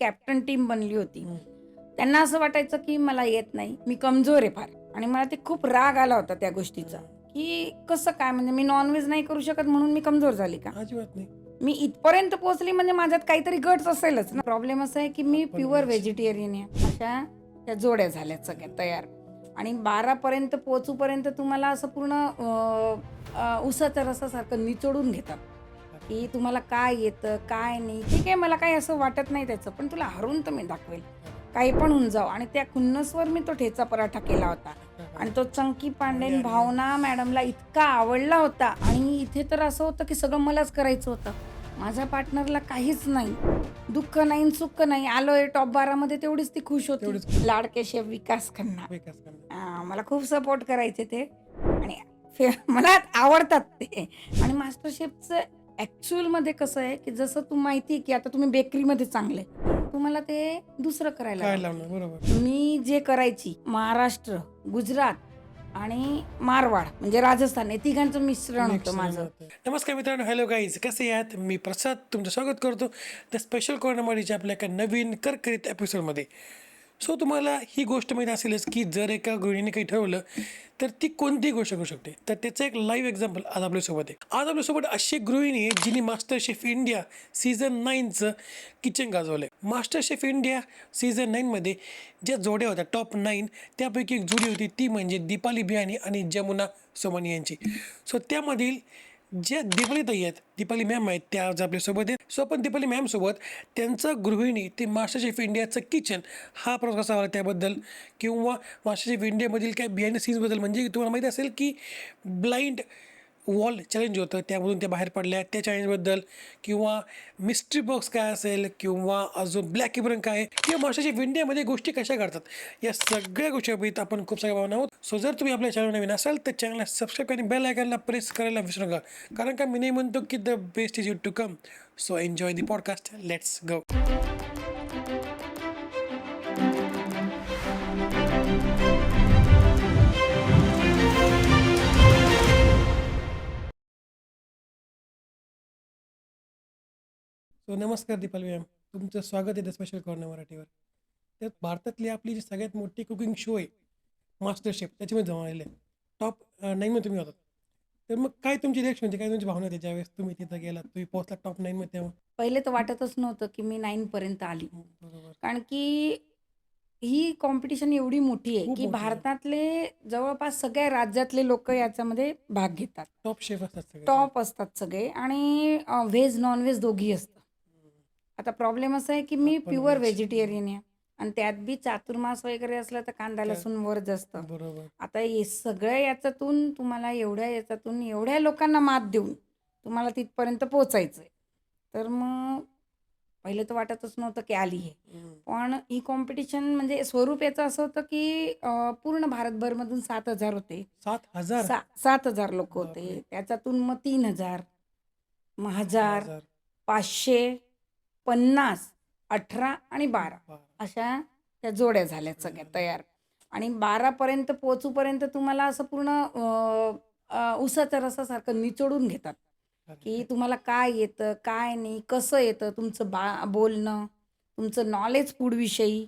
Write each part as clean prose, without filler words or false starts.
Captain team बनली होती, हं. त्यांना असं वाटायचं की मला येत नाही, मी कमजोर आहे फार. आणि मला ते खूप राग आला होता त्या गोष्टीचा, की कसं काय, म्हणजे मी नॉनव्हेज नाही करू शकत म्हणून मी कमजोर झाली का? अजिबात नाही. मी इथपर्यंत पोहोचली म्हणजे माझ्यात काहीतरी गट्स असेलच ना. प्रॉब्लेम असा आहे की मी आपण प्युअर व्हेज. व्हेजिटेरियन आहे. अशा त्या जोड्या झाल्यात सगळ्या तयार. आणि 12 पर्यंत पोहोचूपर्यंत तुम्हाला असं पूर्ण उसाच्या रसासारखं निचोडून घेतात, की तुम्हाला काय येतं काय नाही. ठीक आहे, मला काही असं वाटत नाही त्याचं, पण तुला हरून तर मी दाखवेल, काही पण होऊन जाऊ. आणि त्या खुन्नसवर मी तो ठेचा पराठा केला होता. आणि तो चंकी पांडेन भावना मॅडमला इतका आवडला होता. आणि इथे तर असं होतं की सगळं मलाच करायचं होतं. माझ्या पार्टनरला काहीच नाही, दुःख नाही सुख नाही. आलोय टॉप 12 मध्ये तेवढीच ती खुश होती. तेवढीच. लाडके शेफ विकास खन्ना विकास करणार. मला खूप सपोर्ट करायचे ते. आणि मला आवडतात ते. आणि मास्टर शेफचं ॲक्च्युअलमध्ये कसं आहे की जसं तू माहिती की आता तुम्ही बेकरीमध्ये चांगले, तुम्हाला ते दुसरं करायला काय लावतात. लावणार? बरोबर. मी जे करायची महाराष्ट्र, गुजरात आणि मारवाड म्हणजे राजस्थान, हे तिघांचं मिश्रण होतं माझं. नमस्कार मित्रांनो, हॅलो गाईज, कसे आहात? मी प्रसाद तुमचं स्वागत करतो त्या स्पेशल कोरोनामध्येच्या आपल्या एका नवीन करकरीत एपिसोडमध्ये. सो तुम्हाला ही गोष्ट माहीत असेलच की जर एका गृहिणीने काही ठरवलं तर ती कोणतीही गोष्ट करू शकते. तर त्याचं एक लाईव्ह एक्झाम्पल आज आपल्यासोबत आहे. आज आपल्यासोबत अशी एक गृहिणी आहे जिने मास्टर शेफ इंडिया सीझन 9चं किचन गाजवलं आहे. मास्टर शेफ इंडिया सीझन 9मध्ये ज्या जोड्या होत्या टॉप 9, त्यापैकी एक जोडी होती ती म्हणजे दीपाली बियानी आणि जमुना सोमनी यांची. सो त्यामधील ज्या दीपाली ताई आहेत, दीपाली मॅम आहेत, त्या आज आपल्यासोबत आहेत. सो आपण दीपाली मॅमसोबत त्यांचं गृहिणी ते मास्टर शेफ इंडियाचं किचन हा प्रवास कसा आला त्याबद्दल, किंवा मास्टर शेफ इंडियामधील काय बिहाइंड द सीन्सबद्दल, म्हणजे तुम्हाला माहिती असेल की ब्लाइंड वॉल चॅलेंज होतं त्यामधून त्या बाहेर पडल्या त्या चॅलेंजबद्दल, किंवा मिस्ट्री बॉक्स काय असेल, किंवा अजून ब्लॅक इब्रन काय आहे, किंवा मास्टर शेफ इंडियामध्ये गोष्टी कशा करतात, या सगळ्या गोष्टीबाबत आपण खूप साऱ्या भावना आहोत. सो जर तुम्ही आपल्या चॅनल नवीन असाल तर चॅनलला सबस्क्राईब आणि बेल आयकॉनला प्रेस करायला विसरू नका, कारण का मी नाही म्हणतो की the best is you to come. So enjoy the podcast, let's go. So नमस्कार दीपाली मॅम, तुमचं स्वागत आहे द स्पेशल कॉर्नर मराठीवर. तर भारतातली आपली जी सगळ्यात मोठी कुकिंग शो आहे मास्टर शेफ, त्याच्यामध्ये जमा आलेले टॉप 9मध्ये तुम्ही होतात. तर मग काय तुमची रिॲक्शन होती, काय तुमची भावना होती ज्यावेळेस तुम्ही तिथं गेलात, तुम्ही पोहोचला टॉप 9मध्ये तेव्हा? पहिले तर वाटतच नव्हतं की मी 9 पर्यंत आली. बरोबर. कारण की ही कॉम्पिटिशन एवढी मोठी आहे खूप की मोठी आहे. भारतातले जवळपास सगळ्या राज्यातले लोक याच्यामध्ये भाग घेतात. टॉप शेफ असतात सगळे. टॉप असतात सगळे. आणि व्हेज नॉनव्हेज दोघी असतं. आता प्रॉब्लेम असा आहे की मी आपण प्युअर व्हेज. व्हेजिटेरियन आहे. आणि त्यात बी चातुर्मास वगैरे असलं तर कांदा लसूण वरच असतं. बरोबर. आता हे सगळ्या याच्यातून तुम्हाला एवढ्या याच्यातून एवढ्या लोकांना मात देऊन तुम्हाला तिथपर्यंत पोचायचं आहे. तर मग पहिले तर वाटतच नव्हतं की आली आहे. पण ही कॉम्पिटिशन म्हणजे स्वरूप याचं असं होतं की पूर्ण भारतभरमधून 7,000 होते. 7,000. 7,000 लोक होते. बापरे. त्याच्यातून मग 3,000, मग 1,000, 1000. 500, 50, 18 आणि 12 बापरे. अशा त्या जोड्या झाल्यात सगळ्या तयार. आणि 12 पर्यंत पोहोचूपर्यंत तुम्हाला असं पूर्ण उसाच्या रसासारखं निचोडून घेतात, की तुम्हाला काय येतं काय नाही, कसं येतं तुमचं बोलणं, तुमचं नॉलेज फूडविषयी.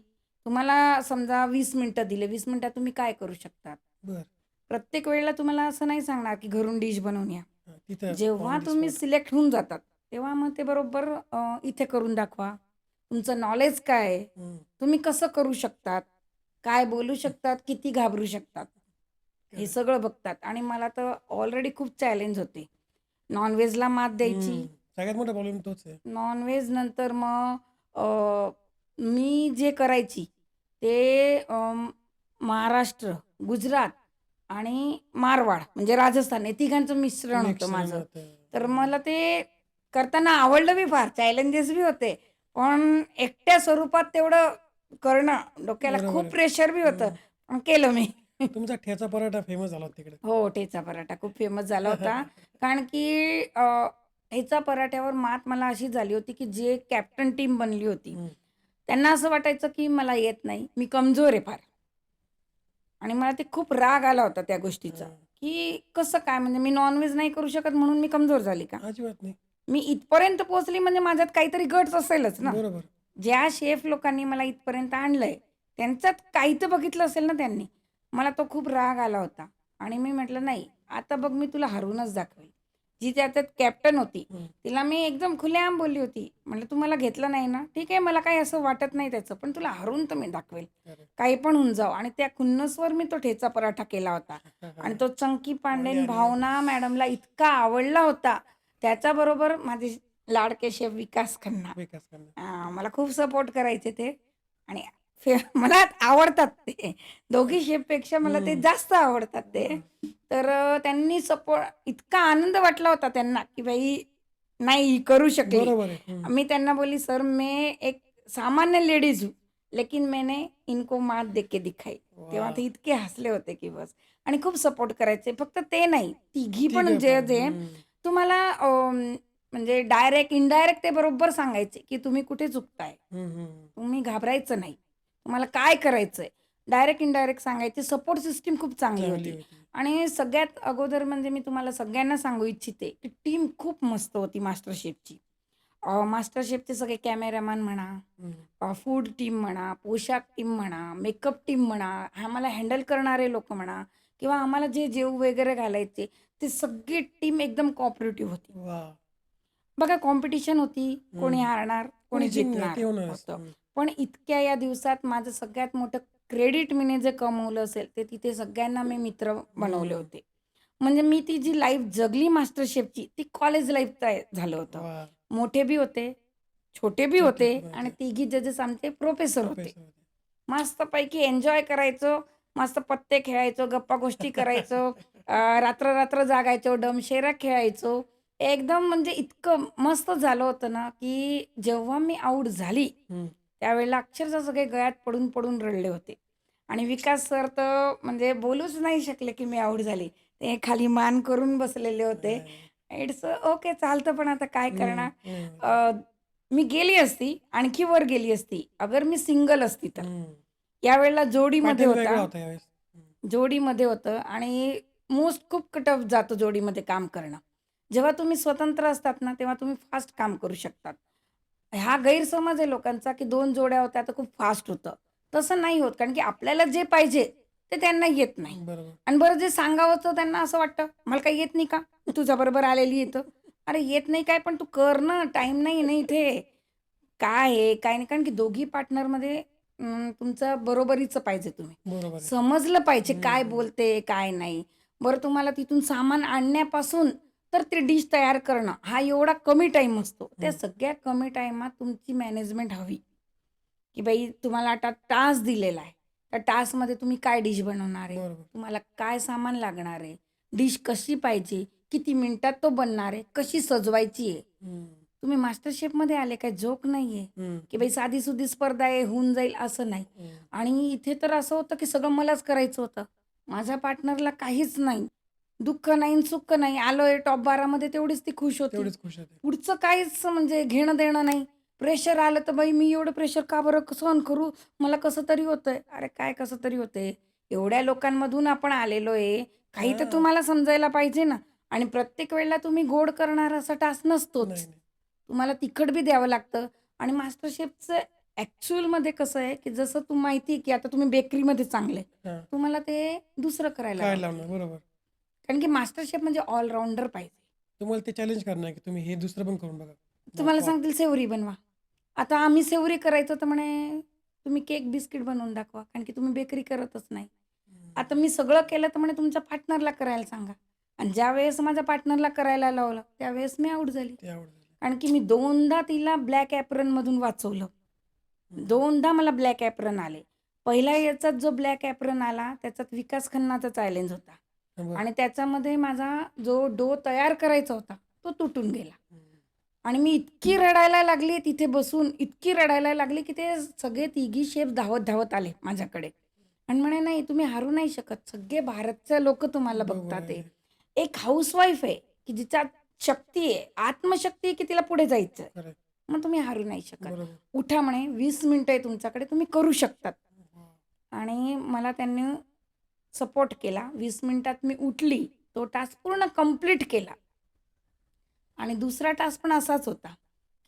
तुम्हाला समजा 20 मिनटं दिले, 20 मिनिटात तुम्ही काय करू शकतात. बरं. प्रत्येक वेळेला तुम्हाला असं नाही सांगणार की घरून डिश बनवून या. तिथं जेव्हा तुम्ही सिलेक्ट होऊन जातात तेव्हा मग ते बरोबर इथे करून दाखवा, तुमचं नॉलेज काय आहे, तुम्ही कसं करू शकतात, काय बोलू शकतात, किती घाबरू शकतात, हे सगळं बघतात. आणि मला तर ऑलरेडी खूप चॅलेंज होते नॉनव्हेजला मात द्यायची. सगळ्यात मोठा प्रॉब्लेम तोच आहे. नॉनव्हेज नंतर मग मी जे करायची ते महाराष्ट्र, गुजरात आणि मारवाड म्हणजे राजस्थान, हे तिघांचं मिश्रण होतं माझं. तर मला ते करताना आवडलं बी फार, चॅलेंजेस बी होते. पण एकट्या स्वरूपात तेवढं करणं डोक्याला बरोबर खूप आहे. प्रेशर बी होतं. पण केलं मी. तुमचा ठेचा पराठा फेमस झाला तिकडे. हो, ठेचा पराठा खूप फेमस झाला होता. कारण की ठेचा पराठ्यावर मात मला अशी झाली होती की जे कॅप्टन टीम बनली होती, त्यांना असं वाटायचं की मला येत नाही, मी कमजोर आहे फार. आणि मला ते खूप राग आला होता त्या गोष्टीचा, की कसं काय, म्हणजे मी नॉनव्हेज नाही करू शकत म्हणून मी कमजोर झाली का? अजिबात नाही. मी इथपर्यंत पोहोचली म्हणजे माझ्यात काहीतरी गट्स असेलच ना. बरोबर. ज्या शेफ लोकांनी मला इथपर्यंत आणलंय त्यांच्यात काही तर बघितलं असेल ना त्यांनी. मला तो खूप राग आला होता आणि मी म्हटलं, "नाही, आता बघ मी तुला हरवूनच दाखवेल." जी त्याच्यात कॅप्टन होती, तिला मी एकदम खुलेआम बोलली होती. म्हटलं, "तू मला घेतलं नाही ना? ठीक आहे, मला काही असं वाटत नाही त्याचं, पण तुला हरवून तर मी दाखवेल. काही पण होऊन जाऊ." आणि त्या खुन्नसवर मी तो ठेचा पराठा केला होता आणि तो चंकी पांडेन भावना मॅडमला इतका आवडला होता. त्याच्याबरोबर माझे लाडके शेफ विकास खन्ना. विकास खन्ना. मला खूप सपोर्ट करायचे ते आणि मला आवडतात ते. दोघी शेफपेक्षा मला ते जास्त आवडतात ते. तर त्यांनी इतका आनंद वाटला होता त्यांना, की बाई नाही ही करू शकली. बरोबर आहे. मी त्यांना बोलली, "सर मैं एक सामान्य लेडीज हूँ, लेकिन मैंने इनको मात दे के दिखाई." तेव्हा ते इतके हसले होते की बस. आणि खूप सपोर्ट करायचे. फक्त ते नाही, तिघी पण तिघं जे पण. जे तुम्हाला म्हणजे डायरेक्ट, इनडायरेक्ट ते बरोबर सांगायचे, की तुम्ही कुठे चुकताय. तुम्ही घाबरायचं नाही. तुम्हाला काय करायचंय? डायरेक्ट, इनडायरेक्ट सांगायचे. सपोर्ट सिस्टम खूप चांगली चांगली होती. होती. आणि सगळ्यात अगोदर म्हणजे मी तुम्हाला सगळ्यांना सांगू इच्छिते, की टीम खूप मस्त होती मास्टर शेफची. मास्टर शेफचे सगळे कॅमेरामॅन म्हणा, फूड टीम म्हणा, पोशाख टीम म्हणा, मेकअप टीम म्हणा, आम्हाला हँडल करणारे लोकं म्हणा किंवा आम्हाला जे जेवू वगैरे घालायचे, ते सगळी टीम एकदम कोऑपरेटिव्ह होती. वाह! बघा कॉम्पिटिशन होती, कोणी हारणार, कोणी कोणी जिंकणार जिंकणार ते होणारच. होतं. पण इतक्या या दिवसात माझं सगळ्यात मोठं क्रेडिट मीने जे कमवलं असेल, ते तिथे सगळ्यांना मी मित्र बनवले होते. म्हणजे मी ती जी लाईफ जगली मास्टर शेफची, ती कॉलेज लाईफचं झालं होतं. वाह! मोठे बी होते, छोटे बी छोटे होते पण आणि होते. तिघी जजेस आमचे प्रोफेसर होते. प्रोफेसर होते. मस्तपैकी एन्जॉय करायचो, मस्त पत्ते खेळायचो, गप्पा-गोष्टी करायचो, रात्र-रात्र जागायचो, डमशेरा खेळायचो. एकदम म्हणजे इतकं मस्त झालं होतं ना, की जेव्हा मी आऊट झाली, त्यावेळेला अक्षरशः सगळे गळ्यात पडून रडले होते. आणि विकास सर तर म्हणजे बोलूच नाही शकले, की मी आऊट झाली. ते खाली मान करून बसलेले होते. इट्स ओके चालतं, पण आता काय करणार? अ, मी गेली असती, आणखी वर गेली असती, अगर मी सिंगल असती तर. यावेळेला जोडीमध्ये पॅटर्न वेगळा होता. होता यावेळेस. जोडीमध्ये होतं आणि मोस्ट खूप टफ जातं जोडीमध्ये काम करणं. जेव्हा तुम्ही स्वतंत्र असतात ना, तेव्हा तुम्ही फास्ट काम करू शकतात. हा गैरसमज आहे लोकांचा, की 2 जोड्या होत्या तर खूप फास्ट होतं. तसं नाही होत, कारण की आपल्याला जे पाहिजे ते त्यांना येत नाही. बरोबर. आणि बरं जे सांगावंचं त्यांना असं वाटतं, "मला काही येत नाही का? मी तुझ्याबरोबर आलेली आहे अरे येत नाही काय, पण तू कर ना, टाईम नाही आहे ना इथे. काय आहे, काय नाही. कारण की दोघी पार्टनरमध्ये तुमचं बरोबरीचं पाहिजे तुम्ही. बरोबर आहे. समजलं पाहिजे काय बोलते, काय नाही. बरं तुम्हाला तिथून सामान आणण्यापासून तर ते डिश तयार करणं हा एवढा कमी टाईम असतो. त्या सगळ्या कमी टाईमात तुमची मॅनेजमेंट हवी, की बाई तुम्हाला आता टास्क दिलेला आहे. त्या टास्कमध्ये तुम्ही काय डिश बनवणार आहे? बरोबर. तुम्हाला काय सामान लागणार आहे? डिश कशी पाहिजे? किती मिनिटात तो बनणार आहे? कशी सजवायची आहे? तुम्ही मास्टर शेफमध्ये आले, काही जोक नाहीये, की बाई साधी-सुधी स्पर्धा आहे, होऊन जाईल असं नाही. आणि इथे तर असं होतं, की सगळं मलाच करायचं होतं. माझ्या पार्टनरला काहीच नाही. दुःख नाही आणि सुख नाही. आलोय टॉप 12 मध्ये तेवढीच ती खुश होती. तेवढेच खुश होते. पुढचं काहीच म्हणजे घेणं-देणं नाही. प्रेशर आलं तर बाई मी एवढं प्रेशर का बरं सहन करू? मला कसं तरी होतंय. अरे काय कसं तरी होतंय? एवढ्या लोकांमधून आपण आलेलो आहे. काही तर तुम्हाला समजायला पाहिजे ना. आणि प्रत्येक वेळेला तुम्ही गोड करणारा असा टास्क नसतोच. नाही, नाही. तुम्हाला तिखट बी द्यावं लागतं आणि मास्टर शेफचं ॲक्चुअलमध्ये कसं आहे, की जसं माहिती आहे, की आता तुम्ही बेकरीमध्ये चांगले. हां. तुम्हाला ते दुसरं करायला काय लावतील. लावणार? बरोबर. कारण की मास्टर शेफ म्हणजे ऑलराउंडर पाहिजे. तुम्हाला ते चॅलेंज करणार की तुम्ही हे दुसरं पण करून बघा. तुम्हाला वाह! सांगतील सेवरी बनवा. आता आम्ही सेवरी करायचो तर म्हणे, तुम्ही केक बिस्किट बनवून दाखवा. कारण की तुम्ही बेकरी करतच नाही. आता मी सगळं केलं तर म्हणे तुमच्या पार्टनरला करायला सांगा. आणि ज्यावेळेस माझ्या पार्टनरला करायला लावलं, त्यावेळेस मी आउट झाली. ते आवडतं. कारण की मी 2दा तिला ब्लॅक ॲप्रनमधून वाचवलं. 2दा मला ब्लॅक ॲप्रन आले. पहिल्या याच्यात जो ब्लॅक ॲप्रन आला, त्याच्यात विकास खन्नाचा चॅलेंज होता. बरं. आणि त्याच्यामध्ये माझा जो डो तयार करायचा होता, तो तुटून गेला. आणि मी इतकी रडायला लागली तिथे बसून, इतकी रडायला लागली, की ते सगळे तिघी शेफ धावत-धावत आले माझ्याकडे. आणि म्हणे, "नाही, तुम्ही हारू नाही शकत. सगळे भारतचे लोकं तुम्हाला बरोबर बघतात आहे. आहे. एक हाउसवाईफ आहे, की जिच्यात शक्ती आहे, आत्मशक्ती आहे, की तिला पुढे जायचं आहे. खरं आहे. मग तुम्ही हारू नाही शकत. बरोबर. उठा म्हणे, 20 मिनिटं आहे तुमच्याकडे, तुम्ही करू शकतात." आणि मला त्यांनी सपोर्ट केला. 20 मिनिटात मी उठली. तो टास्क पूर्ण कंप्लीट केला. आणि दुसरा टास्क पण असाच होता,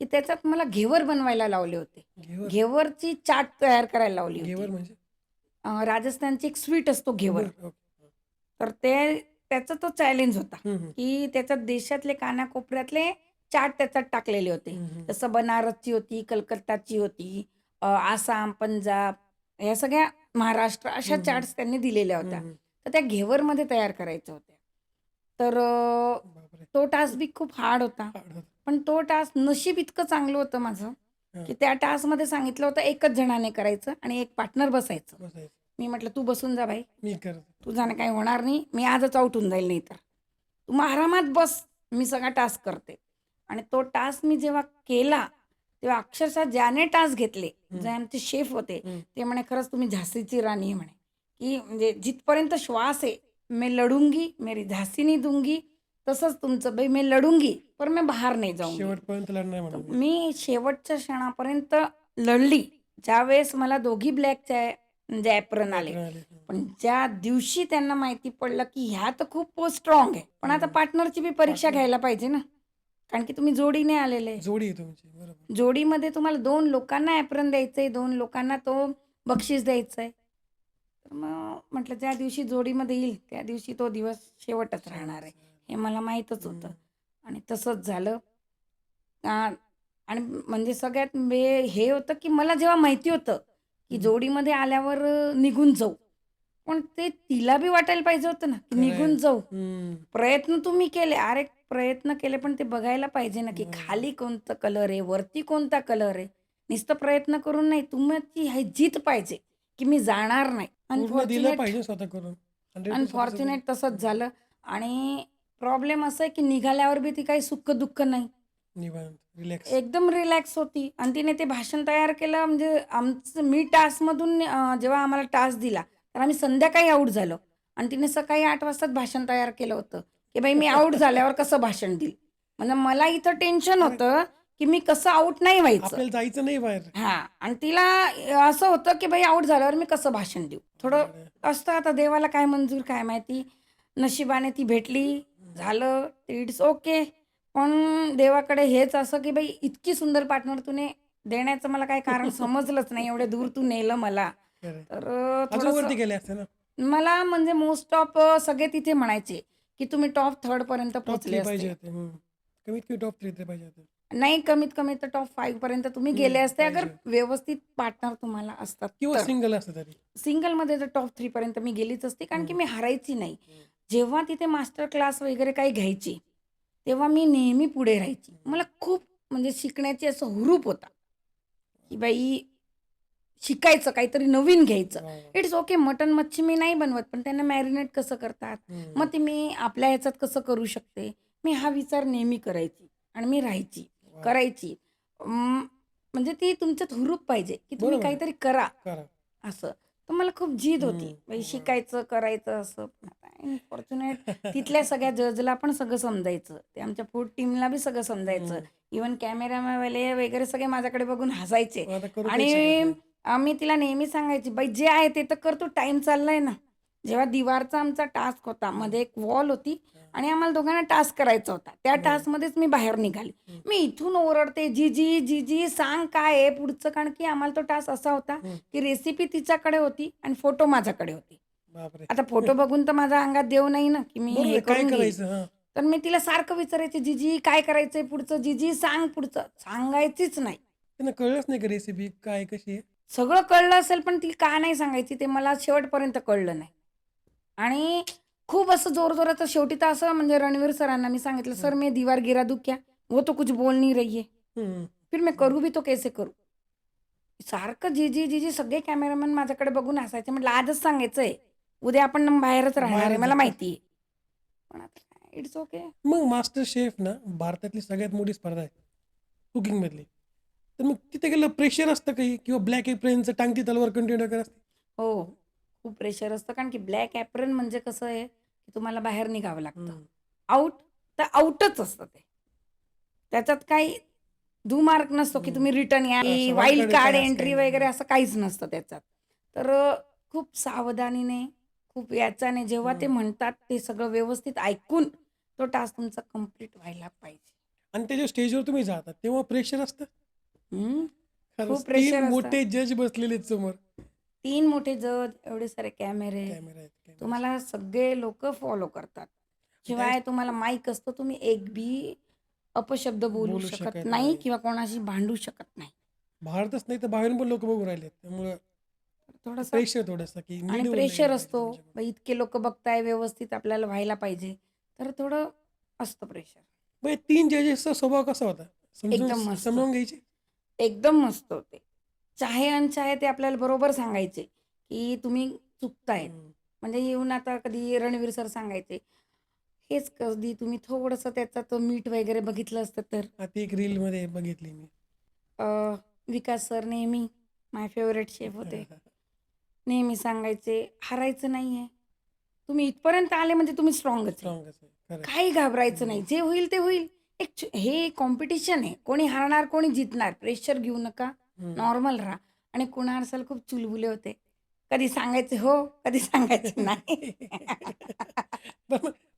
की त्याच्यात मला घेवर बनवायला लावले होते. घेवर घेवरची चाट तयार करायला लावली होती. घेवर म्हणजे राजस्थानची एक स्वीट असतो घेवर. बरं, ओके. तर त्याचा तो चॅलेंज होता, हम्म, हम्म, की त्याच्यात देशातले कानाकोपऱ्यातले चाट त्याच्यात टाकलेले होते. हम्म, जसं बनारसची होती, कलकत्ताची होती, आसाम, पंजाब, या सगळ्या महाराष्ट्र अशा हम्म, चाट्स त्यांनी दिलेल्या होत्या. हम्म. तर त्या घेवरमध्ये तयार करायच्या होत्या. तर बापरे, तो टास्क बी खूप हार्ड होता. hard होतं. पण तो टास्क नशीब इतकं चांगलं होतं माझं, हा, की त्या टास्कमध्ये सांगितलं होतं एकच जणाने करायचं आणि एक पार्टनर बसायचं. बसायचं. मी म्हटलं, "तू बसून जा बाई, मी करतो. तुझ्यानं काही होणार नाही. मी आजच आउट होऊन जाईल नाही तर. तू मग आरामात बस, मी सगळा टास्क करते." आणि तो टास्क मी जेव्हा केला, तेव्हा अक्षरशः ज्याने टास्क घेतले, जे आमचे शेफ होते, हम्म. ते म्हणे, "खरंच तुम्ही झाशीची राणी आहे" म्हणे, की म्हणजे जिथपर्यंत श्वास आहे, मैं लढूंगी, मेरी झांसी नहीं दूंगी. तसंच तुमचं बाई, मैं लढूंगी, पर मैं बाहेर नाही जाऊंगी. शेवटपर्यंत लढणार तर म्हणून मी शेवटच्या क्षणापर्यंत लढली. ज्यावेळेस मला दोघी ब्लॅकचे म्हणजे ॲप्रन आले. आले. पण ज्या दिवशी त्यांना माहिती पडलं, की ह्या तर खूप स्ट्रॉंग आहे. पण आता पार्टनरची बी परीक्षा घ्यायला पाहिजे ना. कारण की तुम्ही जोडीने आलेले. जोडी आहे तुमची, बरोबर. जोडीमध्ये तुम्हाला 2 लोकांना ॲप्रन द्यायचंय, 2 लोकांना तो बक्षीस द्यायचंय. तर मग म्हटलं ज्या दिवशी जोडीमध्ये येईल, त्या दिवशी तो दिवस शेवटच राहणार आहे. हे मला माहीतच होतं. आणि तसंच झालं. आ, आणि म्हणजे सगळ्यात हे होतं, की मला जेव्हा माहिती होतं, की जोडीमध्ये आल्यावर निघून जाऊ. पण ते तिला बी वाटायला पाहिजे होतं ना, की खरं आहे. निघून जाऊ. हम्म. प्रयत्न तुम्ही केले. अरे प्रयत्न केले, पण ते बघायला पाहिजे ना, की खाली कोणतं कलर आहे, वरती कोणता कलर आहे. नुसतं प्रयत्न करून नाही, तुमची ही जिद्द पाहिजे, की मी जाणार नाही. पूर्ण दिलं पाहिजे स्वतः करून. 100% अनफॉर्च्युनेट तसंच झालं. आणि प्रॉब्लेम असा आहे, की निघाल्यावर बी ती काही सुख-दुःख नाही. निवांत, रिलॅक्स. एकदम रिलॅक्स होती आणि तिने ते भाषण तयार केलं. म्हणजे मी टास्कमधून जेव्हा आम्हाला टास्क दिला, तर आम्ही संध्याकाळी आऊट झालो आणि तिने सकाळी 8 वाजताच भाषण तयार केलं होतं, की बाई मी आऊट झाल्यावर कसं भाषण देईल. म्हणजे मला इथं टेन्शन होतं, की मी कसं आऊट नाही व्हायचं. आपल्याला जायचं नाही बाहेर. हां. आणि तिला असं होतं, की बाई आऊट झाल्यावर मी कसं भाषण देऊ. थोडं असतं, आता देवाला काय मंजूर काय माहिती. नशिबाने ती भेटली, झालं, इट्स ओके. पण देवाकडे हेच असं, की बाई इतकी सुंदर पार्टनर तुने देण्याचं मला काही कारण समजलंच नाही. एवढ्या दूर तू नेलं मला. खरं. तर अजून वरती थोडंसं गेले असते ना. मला म्हणजे मोस्ट ऑफ सगळे तिथे म्हणायचे, की तुम्ही टॉप 3 पर्यंत टॉप पोहोचले 3 पाहिजे असते. होते. कमीत कमी टॉप 3 तरी पाहिजे होते. नाही, कमीत कमी तर टॉप 5 पर्यंत तुम्ही गेले असते, अगर पाहिजे. व्यवस्थित पार्टनर तुम्हाला असतात किंवा तर. सिंगल असतं तरी. सिंगलमध्ये तर टॉप 3 पर्यंत मी गेलीच असते, कारण की मी हारायची नाही. जेव्हा तिथे मास्टर क्लास वगैरे काही घ्यायची, तेव्हा मी नेहमी पुढे राहायची. मला खूप म्हणजे शिकण्याची असं हुरूप होता, की बाई शिकायचं, काहीतरी नवीन घ्यायचं. वाह, वाह. इट्स ओके, मटण मच्छी मी नाही बनवत, पण त्यांना मॅरिनेट कसं करतात, मग ते मी आपल्या ह्याच्यात कसं करू शकते. मी हा विचार नेहमी करायची आणि मी राहायची, वाह. करायची. म्हणजे ती तुमच्यात हुरूप पाहिजे, की तुम्ही बरोबर आहे. काहीतरी करा करा. असं. तर मला खूप जिद होती, बाई वाह. शिकायचं, करायचं असं. अनफॉर्च्युनेट तिथल्या सगळ्या जजला पण सगळं समजायचं. ते आमच्या फूड टीमला बी सगळं समजायचं. इव्हन कॅमेरामॅनवाले वगैरे सगळे माझ्याकडे बघून हसायचे. मग आता करू काही आणि शकत नाही. मी तिला नेहमी सांगायची, "बाई जे आहे ते तर कर, तू टाईम चाललाय ना." जेव्हा दिवारचा आमचा टास्क होता, मध्ये एक वॉल होती आणि आम्हाला दोघांना टास्क करायचा होता. त्या टास्कमध्येच मी बाहेर निघाली. मी इथून ओरडते, "जीजी, जीजी सांग काय आहे पुढचं?" कारण की आम्हाला तो टास्क असा होता, की रेसिपी तिच्याकडे होती आणि फोटो माझ्याकडे होते. बापरे. आता फोटो बघून तर माझ्या अंगात देव नाही ना, की मी बरोबर हे आहे, काय करून घेईल. करायचं. हां. तर मी तिला सारखं विचारायचे, "जीजी काय करायचंय पुढचं? जीजी सांग पुढचं." सांगायचीच नाही. त्यांना कळलंच नाही का रेसिपी काय कशी आहे. सगळं कळलं असेल, पण ती का नाही सांगायची ते मला शेवटपर्यंत कळलं नाही. आणि खूप असं जोरजोराचं शेवटी तर असं म्हणजे रणवीर सरांना मी सांगितलं, "सर मैं दीवार गिरा दूँ क्या? वो तो कुछ बोल नहीं रही है. हम्म. फिर मैं करूँ भी तो कैसे करूँ?" सारखं जीजी, जीजी सगळे कॅमेरामॅन माझ्याकडे बघून हसायचे. म्हटलं आजच सांगायचंय, उद्या आपण बाहेरच राहणार आहे, बाहेरच मला आहे. माहिती आहे. पण आता इट्स ओके. मग मास्टर शेफ ना भारतातली सगळ्यात मोठी स्पर्धा आहे कुकिंग मधली. तर मग तिथे गेलं प्रेशर असतं काही किंवा ब्लॅक एप्रिलचं टांगती तलवार कंटिन्यू करत असते. हो, खूप प्रेशर असतं, कारण की ब्लॅक ॲप्रन म्हणजे कसं आहे, की तुम्हाला बाहेर निघावं लागतं. आउट तर आउटच असतं ते. त्याच्यात काही मार्क नसतो, की तुम्ही रिटर्न या, असं वाईल्ड wild card कार्ड काय असं एंट्री काही नाही. वगैरे असं काहीच नसतं त्याच्यात. तर खूप सावधानीने, खूप याच्याने जेव्हा ते म्हणतात ते सगळं व्यवस्थित ऐकून तो टास्क तुमचा कंप्लीट व्हायला पाहिजे. आणि त्याच्या स्टेजवर तुम्ही जाता तेव्हा प्रेशर असतं हम्म. खरंच. खूप pressure 3 असतं. मोठे जज बसलेले आहेत समोर. 3 मोठे जज, एवढे सारे कॅमेरे, कॅमेरा आहेत कॅमेरा. तुम्हाला सगळे लोक फॉलो करतात. शिवाय तुम्हाला माईक असतो, तुम्ही एक बी अपशब्द बोलू बोलू शकत शकत नाही नाही. किंवा कोणाशी भांडू शकत नाही. भारतच नाही तर बाहेरून पण लोक बघू राहिले त्यामुळं थोडंसं प्रेशर थोडंसं की आणि नीट बोललं प्रेशर गेलं असतो. पाहिजे त्यांच्याकडून. बाई इतके लोक बघताय, व्यवस्थित आपल्याला व्हायला पाहिजे, तर थोडं असतं प्रेशर. मग 3 जजेसचा स्वभाव कसा होता एकदम मस्त. समजावून घ्यायचे. एकदम मस्त होते. चाहे अनचाहे ते आपल्याला बरोबर सांगायचे, की तुम्ही चुकतायत. म्हणजे येऊन आता कधी रणवीर सर सांगायचे, हेच कधी तुम्ही थोडंसं त्याच्यात मीठ वगैरे बघितलं असतं तर. ती एक रील मध्ये बघितली मी. विकास सर नेहमी माय फेवरेट शेफ होते. नेहमी सांगायचे, हारायचं नाहीये. तुम्ही इथपर्यंत आले म्हणजे तुम्ही स्ट्रॉंगच आहे. स्ट्रॉंगच आहे खरं. काही घाबरायचं नाही. जे होईल ते होईल. हे कॉम्पिटिशन आहे. कोणी हारणार, कोणी जितणार. प्रेशर घेऊ नका. नॉर्मल राहा. आणि कुणाल सर खूप चुलबुले होते. कधी सांगायचे हो, कधी सांगायचे नाही.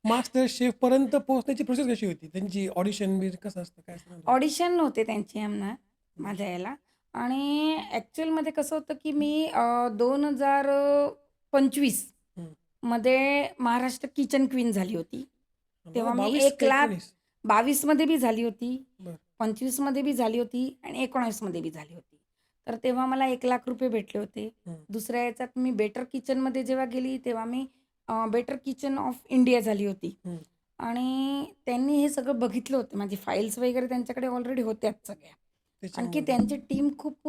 मास्टर शेफ पर्यंत पोहोचण्याची प्रोसेस कशी होती त्यांची ऑडिशन बी कसं असतं काय सांगा. ऑडिशन नव्हते त्यांची आम्हाला माझ्या याला. आणि ॲक्च्युअलमध्ये कसं होतं की मी 2025 मध्ये महाराष्ट्र किचन क्वीन झाली होती. तेव्हा मी 1,22 मध्ये बी झाली होती, 25 मध्ये बी झाली होती आणि 19 मध्ये बी झाली होती. तर तेव्हा मला 1,00,000 रुपये भेटले होते. दुसऱ्या याच्यात मी बेटर किचनमध्ये जेव्हा गेली तेव्हा me better kitchen of India झाली होती. आणि त्यांनी हे सगळं बघितलं होतं. माझी फाईल्स वगैरे त्यांच्याकडे ऑलरेडी होत्याच सगळ्या. आणखी त्यांची टीम खूप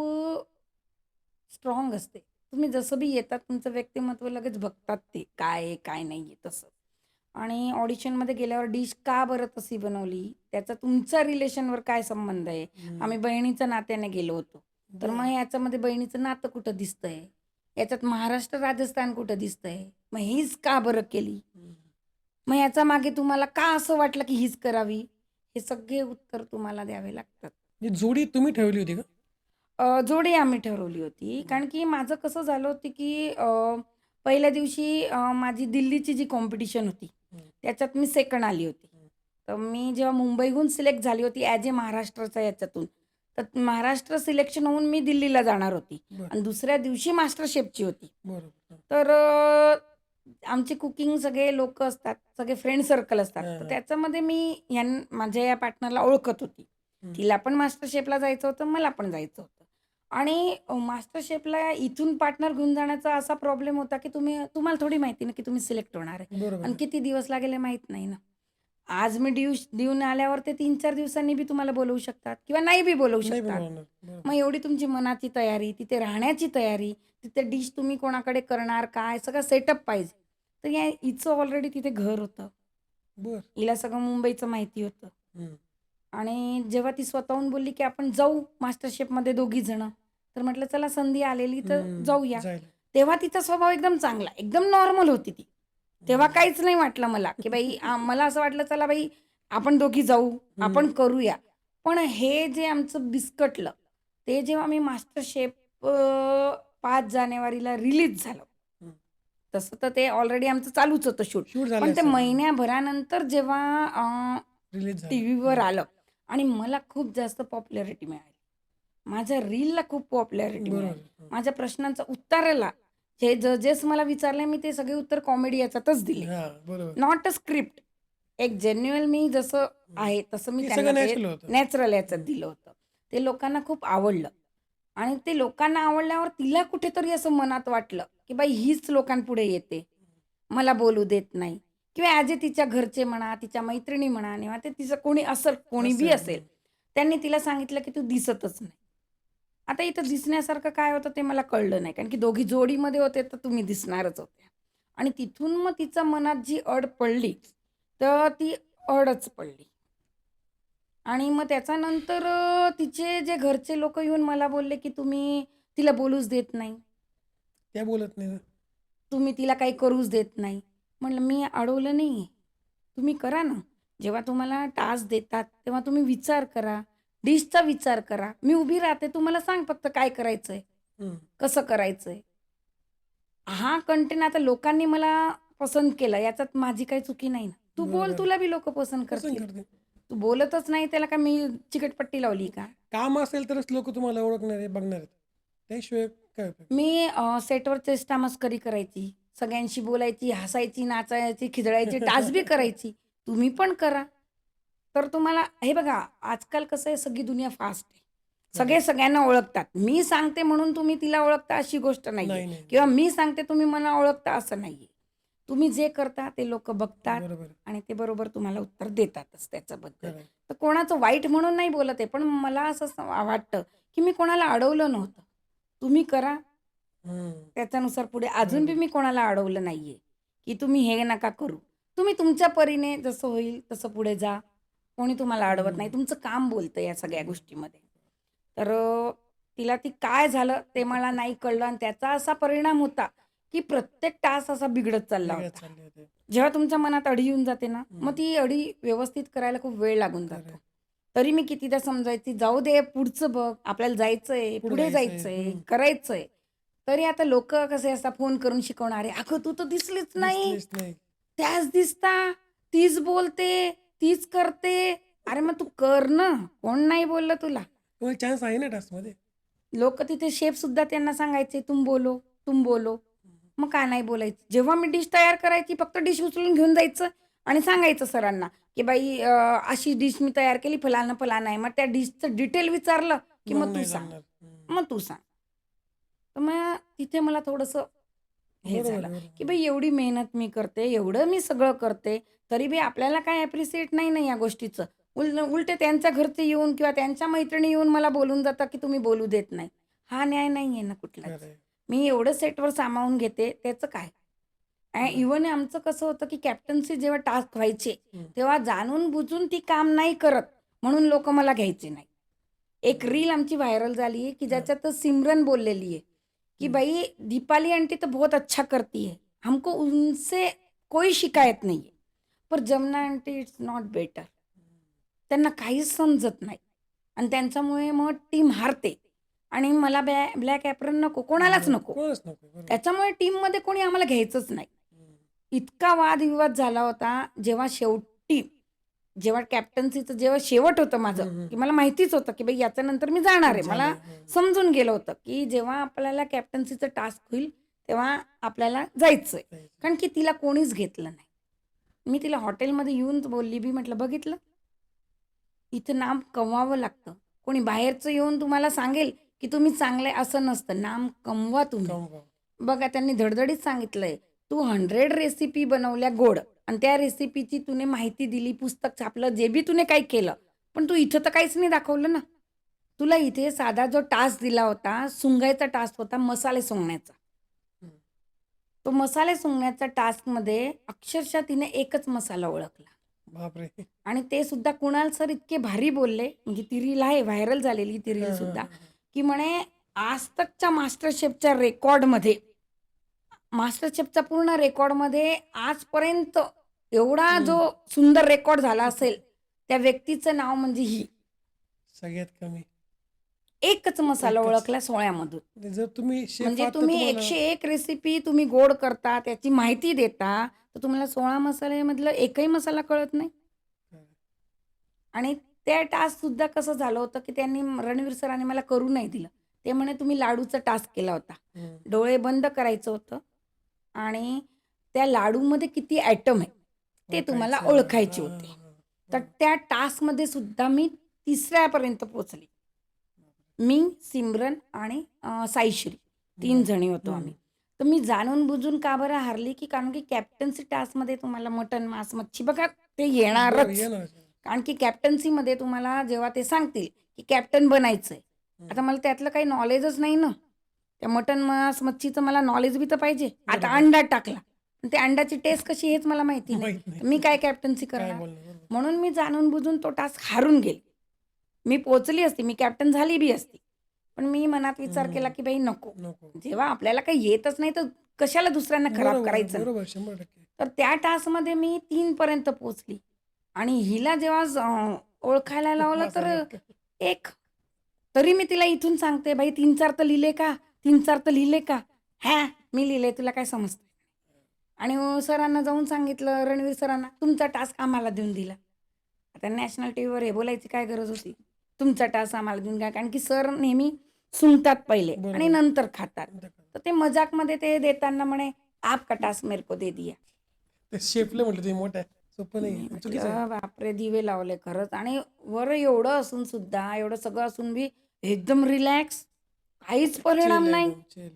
स्ट्रॉंग असते. तुम्ही जसं बी येतात तुमचं व्यक्तिमत्व लगेच बघतात ते काय आहे काय नाही आहे तसं. आणि ऑडिशनमध्ये गेल्यावर डिश का बरं तशी बनवली, त्याचा तुमचा रिलेशनवर काय संबंध आहे. आम्ही बहिणीच्या नात्याने गेलो होतो. तर मग याच्यामध्ये बहिणीचं नातं कुठं दिसतंय, याच्यात महाराष्ट्र राजस्थान कुठं दिसतंय, मग हीच का बरं केली, मग याचा मागे तुम्हाला का असं वाटलं की हीच करावी, हे सगळे उत्तर तुम्हाला द्यावे लागतात. जोडी तुम्ही ठेवली होती का? जोडी आम्ही ठरवली होती. कारण की माझं कसं झालं होतं की पहिल्या दिवशी माझी दिल्लीची जी कॉम्पिटिशन होती त्याच्यात मी सेकंड आली होती. तर मी जेव्हा मुंबईहून सिलेक्ट झाली होती ॲज ए महाराष्ट्राच्या याच्यातून, तर महाराष्ट्र सिलेक्शन होऊन मी दिल्लीला जाणार होती आणि दुसऱ्या दिवशी मास्टर शेफची होती. तर आमचे कुकिंग सगळे लोक असतात, सगळे फ्रेंड सर्कल असतात. तर त्याच्यामध्ये मी माझ्या या पार्टनरला ओळखत होती. तिला पण मास्टर शेफला जायचं होतं, मला पण जायचं होतं. आणि मास्टर शेफला इथून पार्टनर घेऊन जाण्याचा असा प्रॉब्लेम होता की तुम्हाला थोडी माहिती ना की तुम्ही सिलेक्ट होणार आहे आणि किती दिवस लागेल हे माहीत नाही ना. आज मी देऊन आल्यावर ते 3-4 दिवसांनी बी तुम्हाला बोलवू शकतात किंवा नाही बी बोलवू शकतात. मग एवढी तुमची मनाची तयारी, तिथे राहण्याची तयारी, तिथे डिश तुम्ही कोणाकडे करणार काय सगळं सेटअप पाहिजे. तर हिचं ऑलरेडी तिथे घर होतं. हिला सगळं मुंबईचं माहिती होतं. आणि जेव्हा ती स्वतःहून बोलली की आपण जाऊ मास्टर शेफमध्ये दोघी जण, तर म्हटलं चला संधी आलेली तर जाऊया. तेव्हा तिचा स्वभाव एकदम चांगला, एकदम नॉर्मल होती ती. तेव्हा काहीच नाही वाटलं मला की बाई मला असं वाटलं चला बाई आपण दोघी जाऊ, आपण करूया. पण हे जे आमचं बिस्कटलं ते जेव्हा मी मास्टर शेफ 5 जानेवारीला रिलीज झालं, तसं तर ते ऑलरेडी आमचं चालूच होतं शूट. पण ते महिन्याभरानंतर जेव्हा टीव्हीवर आलं आणि मला खूप जास्त पॉप्युलॅरिटी मिळाली. माझ्या रीलला खूप पॉप्युलॅरिटी मिळाली. माझ्या प्रश्नांचं उत्तराला जे जजेस मला विचारले मी ते सगळे उत्तर कॉमेडी याच्यातच दिले. Not a script. एक जेन्युअल मी जसं आहे तसं मी त्यांना नॅचरल याच्यात दिलं होतं. ते लोकांना खूप आवडलं आणि ते लोकांना आवडल्यावर तिला कुठेतरी असं मनात वाटलं की बाई हीच लोकांपुढे येते, मला बोलू देत नाही. किंवा ॲज ए तिच्या घरचे म्हणा, तिच्या मैत्रिणी म्हणा, किंवा ते तिचं कोणी असेल, कोणी बी असेल, त्यांनी तिला सांगितलं की तू दिसतच नाही. आता इथं दिसण्यासारखं काय होतं ते मला कळलं नाही, कारण की दोघी जोडीमध्ये होते तर तुम्ही दिसणारच होत्या. आणि तिथून मग तिच्या मनात जी अड पडली तर ती अडच पडली. आणि मग त्याच्यानंतर तिचे जे घरचे लोक येऊन मला बोलले की तुम्ही तिला बोलूच देत नाही, त्या बोलत नाही, तुम्ही तिला काही करूच देत नाही. म्हटलं मी अडवलं नाही, तुम्ही करा ना. जेव्हा तुम्हाला टास्क देतात तेव्हा तुम्ही विचार करा, डिशचा विचार करा. मी उभी राहते, तुम्हाला सांग फक्त काय करायचंय, कसं करायचंय. हा कंटेंट आता लोकांनी मला पसंत केला, याच्यात माझी काही चुकी नाही ना. तू बोल, तुला बी लोक पसंत करतील. तू बोलतच नाही त्याला का मी चिकटपट्टी लावली का? काम असेल तरच लोक तुम्हाला ओळखणार आहे, बघणार आहेत. त्याशिवाय काय उपयोग? मी सेटवर चेष्टा मस्करी करायची, सगळ्यांशी बोलायची, हसायची, नाचायची, खिदळायची, डान्स बी करायची. तुम्ही पण करा. तर तुम्हाला हे बघा, आजकाल कसं आहे, सगळी दुनिया फास्ट आहे. सगळे सगळ्यांना ओळखतात. मी सांगते म्हणून तुम्ही तिला ओळखता अशी गोष्ट नाहीये, नाही. किंवा मी सांगते तुम्ही मला ओळखता असं नाहीये. तुम्ही जे करता ते लोक बघतात बरोबर. आणि ते बरोबर तुम्हाला उत्तर देतातच त्याच्याबद्दल. खरं आहे. तर कोणाचं वाईट म्हणून नाही बोलत आहे, पण मला असं वाटतं की मी कोणाला अडवलं नव्हतं. तुम्ही करा, हम्म. त्याच्यानुसार पुढे. अजून बी मी कोणाला अडवलं नाहीये की तुम्ही हे नका करू. तुम्ही तुमच्या परीने जसं होईल तसं पुढे जा. कोणी तुम्हाला अडवत नाही. तुमचं काम बोलतं या सगळ्या गोष्टीमध्ये. तर तिला ती काय झालं ते मला नाही कळलं आणि त्याचा असा परिणाम होता की प्रत्येक टास्क असा बिघडत चालला वेगळ्यात होता. चालले होते. जेव्हा तुमच्या मनात अडी येऊन जाते ना, मग ती अडी व्यवस्थित करायला खूप वेळ लागून खरं जातो. आहे. तरी मी कितीदा समजायची, जाऊ दे पुढचं बघ, आपल्याला जायचंय, पुढे जायचंय, करायचंय. तरी आता लोक कसे असतात, फोन करून शिकवणारे, अगं तू तर दिसलीच नाही, दिसलीच नाही. त्याच दिसता, तीच बोलते, तीच करते. अरे मग तू कर ना, कोण नाही बोललं तुला? तुम्हाला चान्स आहे ना टास्क मध्ये. लोक तिथे शेफ सुद्धा त्यांना सांगायचे, तुम बोलो, तुम बोलो. मग का नाही बोलायचं? जेव्हा मी डिश तयार करायची, फक्त डिश उचलून घेऊन जायचं आणि सांगायचं सरांना की बाई अशी डिश मी तयार केली, फलाना फलाना आहे. मग त्या डिशचं डिटेल विचारलं की मग तू नाही सांग, जमणार. मग तू सांग. तर मग तिथे मला थोडंसं हे बरोबर झालं आहे, की बरोबर. बाई एवढी मेहनत मी करते, एवढं मी सगळं करते, तरी बी आपल्याला काय ॲप्रिसिएट नाही ना या गोष्टीचं. उलटे त्यांच्या घरचे येऊन किंवा त्यांच्या मैत्रिणी येऊन मला बोलून जातात की तुम्ही बोलू देत नाही. हा न्याय नाही आहे ना कुठलाच. खरं आहे. मी एवढं सेटवर सामावून घेते, त्याचं काय? इव्हन आमचं कसं होतं की कॅप्टन्सी जेव्हा टास्क व्हायचे, तेव्हा जाणून बुजून ती काम नाही करत म्हणून लोक मला घ्यायचे नाही. एक रील आमची व्हायरल झाली आहे की ज्याच्यात सिमरन बोललेली आहे की बाई दीपाली आंटी तो बहुत अच्छा करती है, हमको उनसे कोई शिकायत नहीं है, पर Jamuna aunty it's not better. त्यांना काहीच समजत नाही आणि त्यांच्यामुळे मग टीम हारते आणि मला ब्लॅक ॲप्रन नको, कोणालाच नको. कोणच नको. बरोबर. त्याच्यामुळे टीममध्ये कोणी आम्हाला घ्यायचंच नाही. इतका वादविवाद झाला होता. जेव्हा कॅप्टन्सीचं जेव्हा शेवट होतं माझं, की मला माहितीच होतं की बाई याच्यानंतर मी जाणार आहे. मला समजून गेलं होतं की जेव्हा आपल्याला कॅप्टन्सीचं टास्क होईल तेव्हा आपल्याला जायचंय. कारण की तिला कोणीच घेतलं नाही. मी तिला हॉटेलमध्ये येऊन बोलली बी, म्हटलं बघितलं, इथं नाम कमवावं लागतं. कोणी बाहेरचं येऊन तुम्हाला सांगेल की तुम्ही चांगले, असं नसतं. नाम कमवा तुम्ही. कमवा. बघा त्यांनी धडधडीत सांगितलंय, तू 100 रेसिपी बनवल्या गोड आणि त्या रेसिपीची तुने माहिती दिली, पुस्तक छापलं, जे बी तुने काही केलं, पण तू इथं तर काहीच नाही दाखवलं ना. तुला इथे साधा जो टास्क दिला होता, सुंगायचा टास्क होता, मसाले सोंगण्याचा. तो मसाले सोंगण्याच्या टास्कमध्ये अक्षरशः तिने एकच मसाला ओळखला बापरे. आणि ते सुद्धा कुणाल सर इतके भारी बोलले, म्हणजे ती रील आहे व्हायरल झालेली ती रील सुद्धा, की म्हणे आज तकच्या मास्टरशेफच्या रेकॉर्डमध्ये, मास्टरशेफच्या पूर्ण रेकॉर्डमध्ये आजपर्यंत एवढा जो सुंदर रेकॉर्ड झाला असेल, त्या व्यक्तीचं नाव म्हणजे ही. सगळ्यात कमी एकच मसाला एकच. ओळखला 16 मधून. जर तुम्ही शेफ म्हणजे आहात तर तुम्ही तुम्हाला 101 रेसिपी तुम्ही गोड करता, त्याची माहिती देता, तर तुम्हाला 16 मसाल्यामधलं एकही मसाला कळत नाही. आणि त्या टास्क सुद्धा कसं झालं होतं की त्यांनी, रणवीर सरांनी मला करू नाही दिलं. ते म्हणे तुम्ही लाडूचा टास्क केला होता, डोळे बंद करायचं होतं आणि त्या लाडूमध्ये किती ॲटम आहे ते तुम्हाला ओळखायचे होते. तर त्या टास्कमध्ये सुद्धा मी 3ऱ्यापर्यंत पोचले. मी, सिमरन आणि साईश्री 3 जणी होतो आम्ही. तर मी जाणून बुजून का बरं हारली, की कारण की कॅप्टन्सी टास्कमध्ये तुम्हाला मटन, मांस, मच्छी बघा ते येणारच. कारण की कॅप्टन्सीमध्ये तुम्हाला जेव्हा ते सांगतील की कॅप्टन बनायचंय, आता मला त्यातलं काही नॉलेजच नाही ना. त्या मटन, मांस, मच्छीचं मला नॉलेज बी तर पाहिजे. आता अंडा टाकला, ते अंड्याची टेस्ट कशी हेच मला माहिती नाही. मी काय कॅप्टन्सी करणार? म्हणून मी जाणून बुजून तो टास्क हारून गेले. मी पोचली असती, मी कॅप्टन झाली बी असती, पण मी मनात विचार केला की बाई नको, जेव्हा आपल्याला काही येतच नाही तर कशाला दुसऱ्यांना खराब करायचं. बरोबर, 100%. तर त्या टास्कमध्ये मी 3 पर्यंत पोचली आणि हिला जेव्हा ओळखायला लावलं तर 1. तरी मी तिला इथून सांगते, बाई 3-4 तर लिहिले का, 3-4 तर लिहिले का? हा मी लिहिले, तुला काय समजतं? आणि सरांना जाऊन सांगितलं, रणवीर सरांना, तुमचा टास्क आम्हाला देऊन दिला. आता नॅशनल टीव्हीवर हे बोलायची काय गरज होती? तुमचा टास आम्हाला देऊन काय, कारण की सर नेहमी सुंगतात पहिले आणि बरोबर. नंतर खातात. तर ते मजाकमध्ये ते देताना म्हणे, आपका टास्क मेरे को दे दिया. ते शेफला म्हटलं तुम्ही मोठं आहे, सोपं नाही, मी चुकीचं आहे. म्हटलं बापरे, दिवे लावले खरंच. आणि वर एवढं असून सुद्धा, एवढं सगळं असून बी एकदम रिलॅक्स, काहीच परिणाम चिल नाही. एकदम चिल.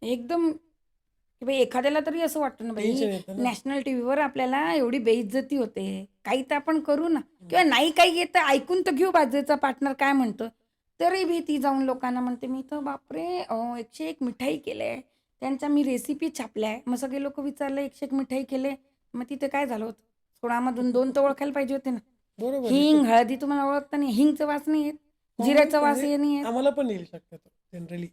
एकदम की बाई एखाद्याला तरी असं वाटतं ना, बाई टेन्शन येतं ना. नॅशनल टीव्हीवर आपल्याला एवढी बेइज्जती होते, काही तर आपण करू ना, किंवा नाही काही येतं ऐकून तर घेऊ बाजूचा पार्टनर काय म्हणतो. तरी भी ती जाऊन लोकांना म्हणते, मी तर बापरे 101 मिठाई केले, त्यांच्या मी रेसिपी छापल्या. मग सगळे लोक विचारले 101 मिठाई केले, मग तिथे काय झालं होतं? 16मधून 2 तर ओळखायला पाहिजे होते ना. बरोबर आहे. हिंग, हळदी तुम्हाला ओळखता नाही, हिंगचं वास नाही येत, कॉमन जिऱ्याचा वास म्हणजे हे नाही येत. आम्हाला पण येईल शक्यतो जनरली.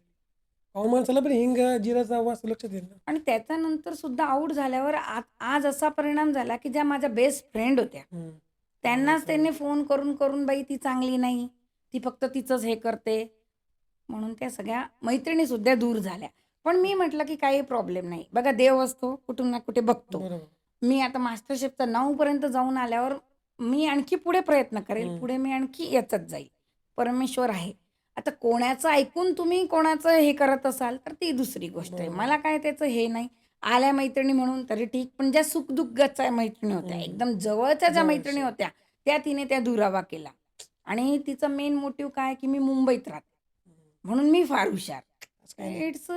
कॉमन माणसाला पण हिंग, जिराचा वास लक्षात येईल ना. आणि त्याच्यानंतर सुद्धा आऊट झाल्यावर आज असा परिणाम झाला, की ज्या माझ्या बेस्ट फ्रेंड होत्या, त्यांनाच त्यांनी फोन करून करून, बाई ती चांगली नाही, ती फक्त तिचंच हे करते, म्हणून त्या सगळ्या मैत्रिणी सुद्धा दूर झाल्या. पण मी म्हटलं की काही प्रॉब्लेम नाही, बघा देव असतो कुठून ना कुठे बघतो. बरोबर. मी आता मास्टर शेफचा 9 पर्यंत जाऊन आल्यावर मी आणखी पुढे प्रयत्न करेल, पुढे मी आणखी याच्यात जाईल. परमेश्वर आहे. आता कोणाचं ऐकून तुम्ही कोणाचं हे करत असाल तर ती दुसरी गोष्ट आहे. मला काय त्याचं हे नाही. आल्या मैत्रिणी म्हणून तरी ठीक, पण ज्या सुखदुःखाच्या मैत्रिणी होत्या, एकदम जवळच्या ज्या मैत्रिणी होत्या, त्या तिने दुरावा केला. आणि तिचं मेन मोटिव्ह काय, की मी मुंबईत राहते म्हणून मी फार हुशार. इट्स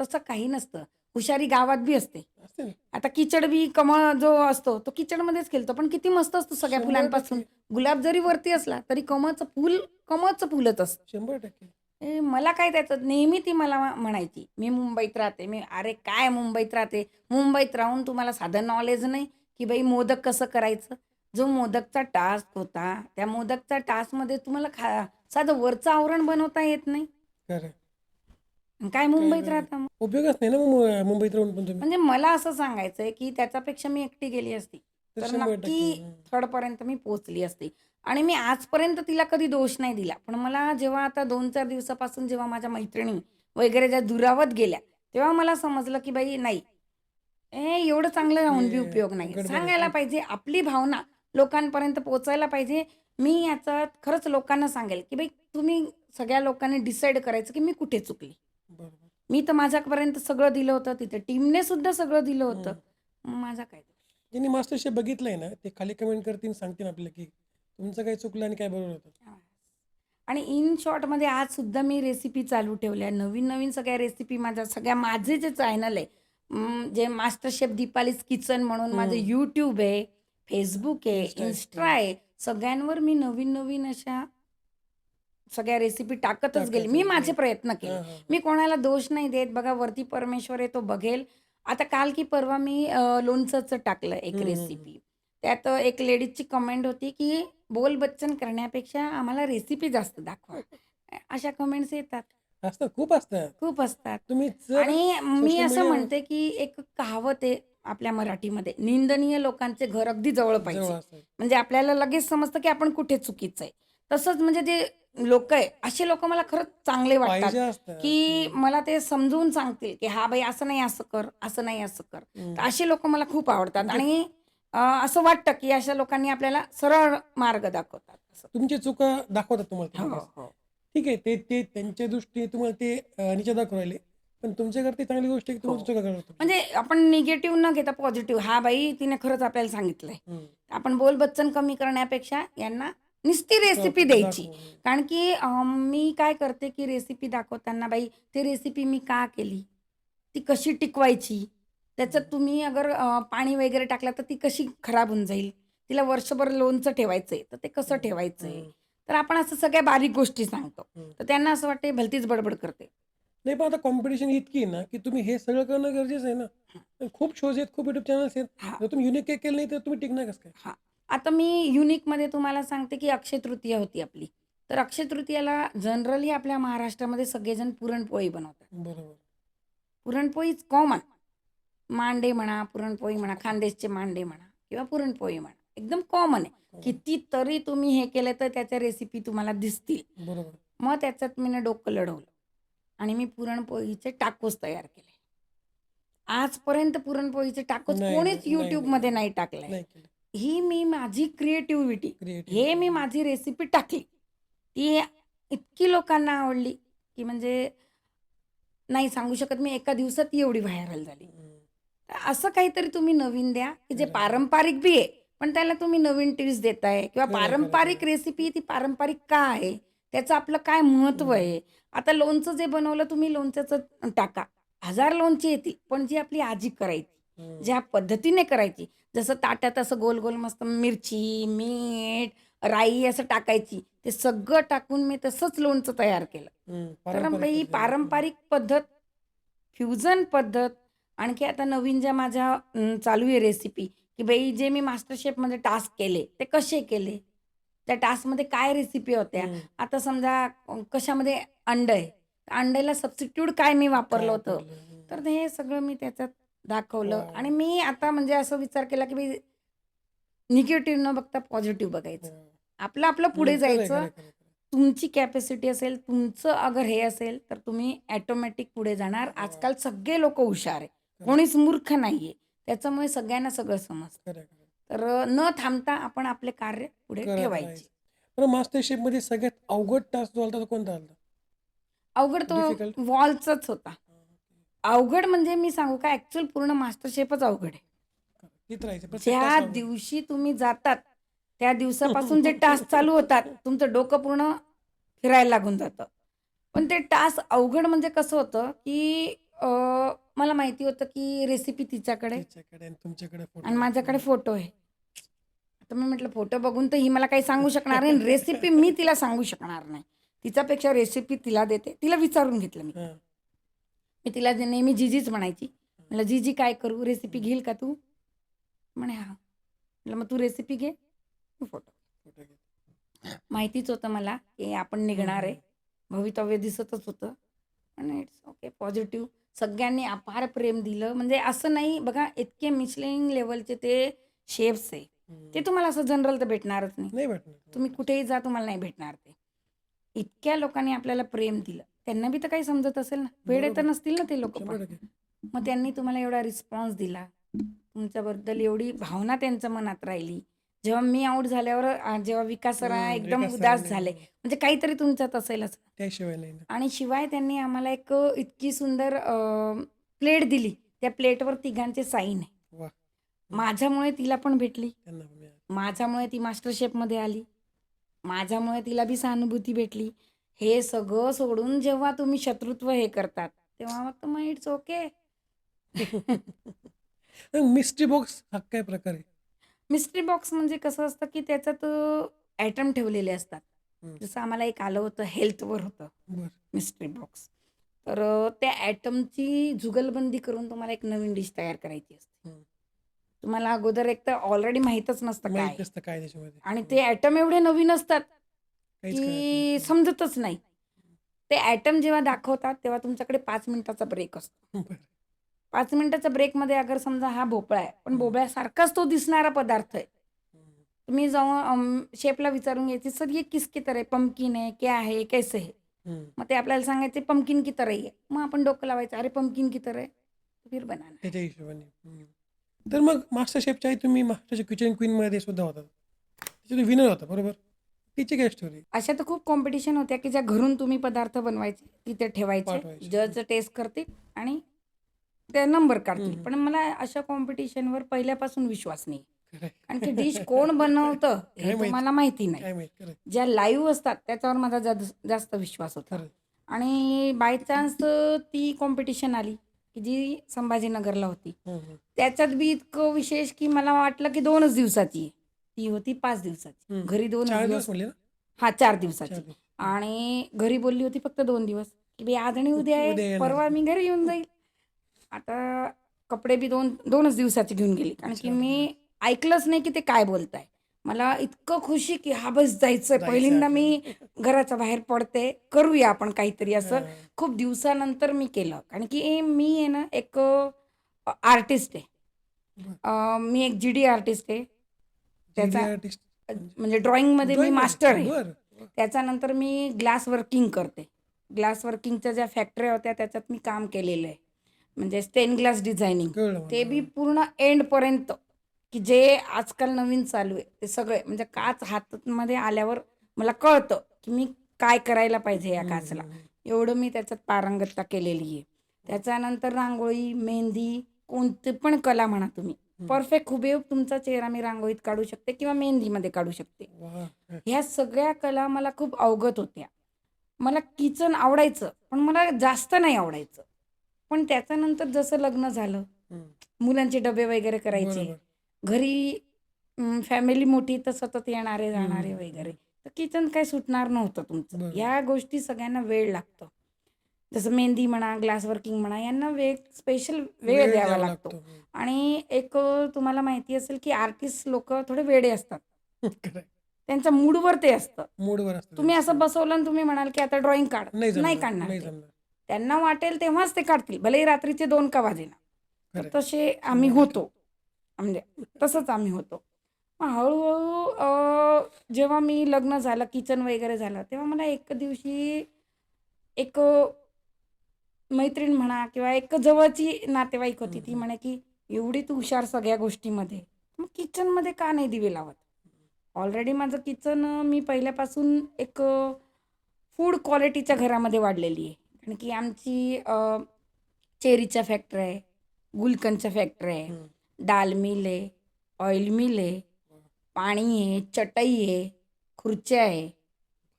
तसं काही नसतं. हुशारी गावात बी असते. असते ना. आता किचड बी कमळ जो असतो तो किचडमध्येच खेळतो, पण किती मस्त असतो सगळ्या 100% फुलांपासून. गुलाब जरी वरती असला तरी कमळचं फुलच असतं. 100%. मला काय त्याचं, नेहमी ती मला म्हणायची, मी मुंबईत राहते. मी अरे काय मुंबईत राहते? मुंबईत राहून तुम्हाला साधं नॉलेज नाही, की बाई मोदक कसं करायचं? जो मोदकचा टास्क होता, त्या मोदकच्या टास्कमध्ये तुम्हाला साधं वरचं आवरण बनवता येत नाही. खरं. काय मुंबईत राहता मग? उपयोगच नाही ना मग मुंबईत राहून पण तुम्ही. म्हणजे मला असं सांगायचंय, की त्याच्यापेक्षा मी एकटी गेली असती, तर तर 100%. नक्की थर्डपर्यंत मी पोहोचली असती. आणि मी आजपर्यंत तिला कधी दोष नाही दिला. पण मला जेव्हा आता 2-4 दिवसापासून जेव्हा माझ्या मैत्रिणी वगैरे ज्या दुरावत गेल्या, तेव्हा मला समजलं, की बाई नाही, एवढं चांगलं राहून बी उपयोग नाही. गडबड आहे. सांगायला पाहिजे, आपली भावना लोकांपर्यंत पोहोचायला पाहिजे. मी याच्यात खरंच लोकांना सांगेल, की बाई तुम्ही सगळ्या लोकांनी डिसाईड करायचं, की मी कुठे चुकली. बरोबर. मी तर माझ्यापर्यंत सगळं दिलं होतं, तिथे टीमने सुद्धा सगळं दिलं होतं. माझा काय दोष? ज्यांनी मास्टर शेफ बघितलंय ना ते खाली कमेंट करतील, सांगतील आपल्याला की तुमचं काय चुकलं आणि काय बरोबर होतं. आणि इन शॉर्टमध्ये आज सुद्धा मी रेसिपी चालू ठेवल्या. नवीन-नवीन सगळ्या रेसिपी माझे जे चॅनल आहे, जे मास्टर शेफ दीपालीज किचन म्हणून माझं YouTube आहे, Facebook आहे, Insta आहे. सगळ्यांवर मी नवीन-नवीन अशा सगळ्या रेसिपी टाकतच गेली. मी माझे प्रयत्न केले. मी कोणाला दोष नाही देत. बघा वरती परमेश्वर आहे, तो बघेल. आता काल की परवा मी लोणचंचं टाकलं एक रेसिपी. त्यात एक लेडीजची कमेंट होती, की बोल बच्चन करण्यापेक्षा आम्हाला रेसिपी जास्त दाखवा. अशा कमेंट्स येतात. असतात, खूप असतात. खूप असतात. तुम्ही जर आणि मी social असं media म्हणते, की एक कहावत आहे आपल्या मराठीमध्ये, निंदनीय लोकांचे घर अगदी जवळ जवळ पाहिजे. असतात. म्हणजे आपल्याला लगेच समजतं, की आपण कुठे चुकीचं आहे. तसंच म्हणजे जे लोकं आहे, असे लोकं मला खरंच चांगले वाटतात, पाहिजे असतात. की मला ते समजून सांगतील, की "हां बाई, असं नाही असं कर, असं नाही असं कर." तर असे लोकं मला खूप आवडतात. आणि असं वाटतं, की अशा लोकांनी आपल्याला सरळ मार्ग दाखवतात. असं. तुमची चुका दाखवतात तुम्हाला ते हो, लगेच. हो. ठीक आहे, ते ते त्यांच्या दृष्टीने तुम्हाला ते नीच दाखवू राहिले. पण तुमच्याकडे चांगली गोष्ट आहे की तुम्हाला चुका कळतात. म्हणजे आपण निगेटिव्ह न घेता पॉझिटिव्ह, "हां बाई, तिने खरंच आपल्याला सांगितलंय." हम्म. आपण बोल बच्चन कमी करण्यापेक्षा यांना नुसती रेसिपी द्यायची. कारण की मी काय करते, की रेसिपी दाखवताना, बाई ती रेसिपी मी का केली? ती कशी टिकवायची? त्याच्यात तुम्ही अगर पाणी वगैरे टाकलं तर ती कशी खराब होऊन जाईल? तिला वर्षभर लोणचं ठेवायचंय, तर ते कसं ठेवायचंय? तर आपण असं सगळ्या बारीक गोष्टी सांगतो. तर त्यांना असं वाटतं भलतीच बडबड करते. नाही, पण आता कॉम्पिटिशन इतकी आहे ना की तुम्ही हे सगळं करणं गरजेचं आहे ना. पण खूप शोज आहेत, खूप युट्यूब चॅनल्स आहेत. हां. जर तुम्ही युनिक काही केलं नाही तर तुम्ही टिकणार कसं काय? हां. आता मी युनिकमध्ये तुम्हाला सांगते, की अक्षय तृतीया होती आपली. तर अक्षय तृतीयाला जनरली आपल्या महाराष्ट्रामध्ये सगळेजण पुरणपोळी बनवतात. बरोबर. पुरणपोळीच कॉमन. मांडे म्हणा, पुरणपोळी म्हणा, खानदेशचे मांडे म्हणा किंवा पुरणपोळी म्हणा, एकदम कॉमन आहे. कितीतरी तुम्ही हे केलं तर त्याच्या रेसिपी तुम्हाला दिसतील. बरोबर. मग त्याच्यात मी डोकं लढवलं आणि मी पुरणपोळीचे टाकोस तयार केले. आजपर्यंत पुरणपोळीचे टाकोस नाही, कोणीच नाही, YouTubeमध्ये नाही टाकलंय. नाही केलं. ही मी माझी क्रिएटिव्हिटी, क्रिएटिव्ह हे मी माझी रेसिपी टाकली. ती इतकी लोकांना आवडली, की म्हणजे नाही सांगू शकत मी एका दिवसात ती एवढी व्हायरल झाली. तर असं काहीतरी तुम्ही नवीन द्या, की जे खरं, खरं. पारंपरिक बी आहे, पण त्याला तुम्ही नवीन टिप्स देताय किंवा खरं, खरं, पारंपरिक खरं. रेसिपी ती पारंपरिक का आहे? त्याचं आपलं काय महत्त्व आहे? आता लोणचं जे बनवलं तुम्ही लोणच्याचं टाका. 1000 लोणची येतील, पण जी आपली आजी करायची, ज्या पद्धतीने करायची, जसं ताटात असं गोल-गोल मस्त मिरची, मीठ, राई असं टाकायची. ते सगळं टाकून मी तसंच लोणचं तयार केलं. तर पारंपरिक ही पद्धतीने. पारंपरिक पद्धत, फ्युजन पद्धत, आणखी आता नवीन ज्या माझ्या चालू आहे रेसिपी, की बाई जे मी मास्टर शेफमध्ये टास्क केले, ते कसे केले? त्या टास्कमध्ये काय रेसिपी होत्या? आता समजा कशामध्ये अंड आहे. अंड्याला सबस्टिट्यूट काय मी वापरलं होतं? तर हे सगळं मी त्याच्यात दाखवलं वाह! आणि मी आता म्हणजे असं विचार केला, की बाई निगेटिव्ह न बघता पॉझिटिव्ह बघायचं. आपलं पुढे खरं आहे, जायचं. खरं आहे, खरं आहे. तुमची कॅपॅसिटी असेल, तुमचं अगर हे असेल, तर तुम्ही ऑटोमॅटिक पुढे जाणार. आजकाल सगळे लोकं हुशार आहे. कोणीच मूर्ख नाहीये. त्याच्यामुळे सगळ्यांना सगळं समजतं. खरं आहे, खरं आहे. तर न थांबता आपण आपले कार्य पुढे करत ठेवायचे. राहायचं. पण मास्टर शेफमध्ये सगळ्यात अवघड टास्क जो आलता तो कोणता आलता? अवघड तो डिफिकल्ट? वॉलचाच होता. अवघड म्हणजे मी सांगू का ॲक्चुअल पूर्ण मास्टर शेफच अवघड आहे. तिथं राहायचं. प्रत्येक ज्या टास्क अवघड. दिवशी तुम्ही जातात, त्या दिवसापासून जे टास्क चालू होतात, तुमचं डोकं पूर्ण फिरायला लागून जातं. पण ते टास्क अवघड म्हणजे कसं होतं, की मला माहिती होतं, की रेसिपी तिच्याकडे तिच्याकडे आणि तुमच्याकडे फोटो. आणि माझ्याकडे फोटो आहे. आता मी म्हटलं फोटो बघून तर ही मला काही सांगू शकणार नाही. रेसिपी मी तिला सांगू शकणार नाही. तिच्यापेक्षा रेसिपी तिला देते. तिला विचारून घेतलं मी. हां. मी तिला नेहमी जीजीच म्हणायची. म्हटलं, "जीजी काय करू? रेसिपी घेईल का तू?" म्हणे, "हां." म्हटलं, "मग तू रेसिपी घे, मी फोटो." फोटो घे. माहितीच होतं मला, की आपण निघणार आहे. भवितव्य दिसतच होतं. आणि इट्स ओके पॉझिटिव्ह. सगळ्यांनी अपार प्रेम दिलं. म्हणजे असं नाही बघा, इतके मिशलिन लेव्हलचे ते शेफ्स आहे. ते तुम्हाला असं जनरल तर भेटणारच नाही. नाही भेटणार. तुम्ही कुठेही जा तुम्हाला नाही भेटणार ते. इतक्या लोकांनी आपल्याला प्रेम दिलं. त्यांना बी तर काही समजत असेल ना. वेडे तर बरोबर. नसतील ना ते लोकं पण. 100%. मग त्यांनी तुम्हाला एवढा रिस्पॉन्स दिला. तुमच्याबद्दल एवढी भावना त्यांच्या मनात राहिली. जेव्हा मी आउट झाल्यावर जेव्हा विकास सर एकदम विकास उदास सरांनी झाले. म्हणजे काहीतरी तुमच्यात असेलच. त्याशिवाय नाही ना. आणि शिवाय त्यांनी आम्हाला एक इतकी सुंदर प्लेट दिली. त्या प्लेटवर तिघांचे साईन आहे. वाह! माझ्यामुळे तिला पण भेटली. त्यांना पण मिळालं. माझ्यामुळे ती मास्टर शेफमध्ये आली. माझ्यामुळे तिला बी सहानुभूती भेटली. हे सगळं सोडून जेव्हा तुम्ही शत्रुत्व हे करतात, तेव्हा मग इट्स ओके. मिस्ट्री बॉक्स हा काय प्रकार आहे? मिस्ट्री बॉक्स म्हणजे कसं असतं, की त्याच्यात आयटम ठेवलेले असतात. जसं आम्हाला एक आलं होतं हेल्थवर होतं बरं. Mystery box. तर त्या आयटमची जुगलबंदी करून तुम्हाला एक नवीन डिश तयार करायची असते. तुम्हाला अगोदर एक तर ऑलरेडी माहीतच नसतं काय माहीत आहे. नसतं काय त्याच्यामध्ये. आणि ते आयटम एवढे नवीन असतात, काहीच कळत नाही. की समजतच नाही. ते आयटम जेव्हा दाखवतात, तेव्हा तुमच्याकडे 5 मिनिटाचा ब्रेक असतो. बरं. 5 मिनिटाच्या ब्रेकमध्ये अगर समजा हा भोपळा आहे, पण भोपळ्यासारखाच तो दिसणारा पदार्थ आहे. तुम्ही जाऊन शेफला विचारून घ्यायचे, "सर ये किसकी तरह है? पंपकिन है? क्या है? कैसे है?" मग ते आपल्याला सांगायचे, "पंपकिन की तरह ही है." मग आपण डोकं लावायचं, "अरे पंपकिन की तरह है, तो फिर बनाना है." त्याच्या हिशोबाने. तर मग मास्टर शेफच्या तुम्ही मास्टर किचन क्वीनमध्ये सुद्धा होता. त्याच्यात विनर होता बरोबर. तिची काय स्टोरी? अशा तर खूप कॉम्पिटिशन होत्या, की ज्या घरून तुम्ही पदार्थ बनवायचे, तिथे ठेवायचे. पाठवायचे. जज टेस्ट करतील आणि ते नंबर काढतील. पण मला अशा कॉम्पिटिशनवर पहिल्यापासून विश्वास नाही. खरं आहे. कारण की डिश कोण बनवतं हे काय माहित? तुम्हाला माहिती नाही. काय माहीत खरं आहे. ज्या लाईव्ह असतात त्याच्यावर माझा जास्त विश्वास होता. खरं आहे. आणि बाय चान्स ती कॉम्पिटिशन आली, की जी संभाजीनगरला होती. त्याच्यात बी इतकं विशेष, की मला वाटलं की 2च दिवसाची आहे. ती होती 5 दिवसाची. घरी 2 4 दिवस दिवस म्हणले ना? हां, 4 दिवसाची. 4 दिवस. आणि घरी बोलली होती फक्त 2 दिवस, की "बाई आज आणि उद्या उद्या आहे, येणार. परवा मी घरी येऊन जाईल." आता कपडे बी 2च दिवसाचे घेऊन गेली. कारण की मी ऐकलंच नाही की ते काय बोलताय. मला इतकं खुशी की हा बस जायचंय. पहिल्यांदा मी घराच्या बाहेर पडते, करूया आपण काहीतरी असं. खूप दिवसानंतर मी केलं. कारण की मी आहे ना एक आर्टिस्ट आहे. मी एक जीडी आर्टिस्ट आहे. त्याचा आर्टिस्ट म्हणजे ड्रॉइंगमध्ये मी मास्टर आहे. बरं. त्याच्यानंतर मी ग्लास वर्किंग करते. ग्लास वर्किंगच्या ज्या फॅक्टऱ्या होत्या त्याच्यात मी काम केलेलं आहे. म्हणजे स्टेन ग्लास डिझायनिंग. कळलं मला. ते बी पूर्ण एंडपर्यंत की जे आजकाल नवीन चालू आहे ते सगळे म्हणजे काच हातामध्ये आल्यावर मला कळतं की मी काय करायला पाहिजे या काचला. एवढं मी त्याच्यात पारंगतता केलेली आहे. त्याच्यानंतर रांगोळी, मेहंदी, कोणती पण कला म्हणा तुम्ही, परफेक्ट हुबेहूब तुमचा चेहरा मी रांगोळीत काढू शकते किंवा मेहंदीमध्ये काढू शकते. वा. ह्या सगळ्या कला मला खूप अवगत होत्या. मला किचन आवडायचं, पण मला जास्त नाही आवडायचं. पण त्याच्यानंतर जसं लग्न झालं, मुलांचे डबे वगैरे करायचे, बरोबर. घरी फॅमिली मोठी तर सतत येणारे जाणारे वगैरे, तर किचन काय सुटणार नव्हतं तुमचं. बरोबर. या गोष्टी सगळ्यांना वेळ लागतो. जसं मेहंदी म्हणा, ग्लास वर्किंग म्हणा, यांना स्पेशल वेळ द्यावा लागतो. आणि एक तुम्हाला माहिती असेल की आर्टिस्ट लोक थोडे वेडे असतात. खरंय. त्यांच्या मूडवर ते असतं. मूडवर असतं तुम्ही त्यांचं. असं बसवलं आणि तुम्ही म्हणाल की आता ड्रॉइंग काढ, नाही नाही जमणार, काढणार नाही ते. जमणार. त्यांना वाटेल तेव्हाच ते काढतील, भलेही रात्रीचे 2 का वाजेना. तर खरंय. तसे आम्ही 100% होतो. म्हणजे तसंच आम्ही होतो. मग हळू-हळू जेव्हा मी लग्न झालं, किचन वगैरे झालं, तेव्हा मला एक दिवशी एक मैत्रीण म्हणा किंवा एक जवळची नातेवाईक होती. ती म्हणे की एवढी तू हुशार सगळ्या गोष्टीमध्ये, मग किचनमध्ये का नाही दिवे लावत? ऑलरेडी माझं किचन मी पहिल्यापासून एक फूड क्वालिटीच्या घरामध्ये वाढलेली आहे. कारण की आमची चेरीच्या फॅक्टरी आहे, गुलकंदच्या फॅक्टरी आहे, डाल मिल आहे, ऑइल मिल आहे, पाणी आहे, चटई आहे, खुर्च्या आहे.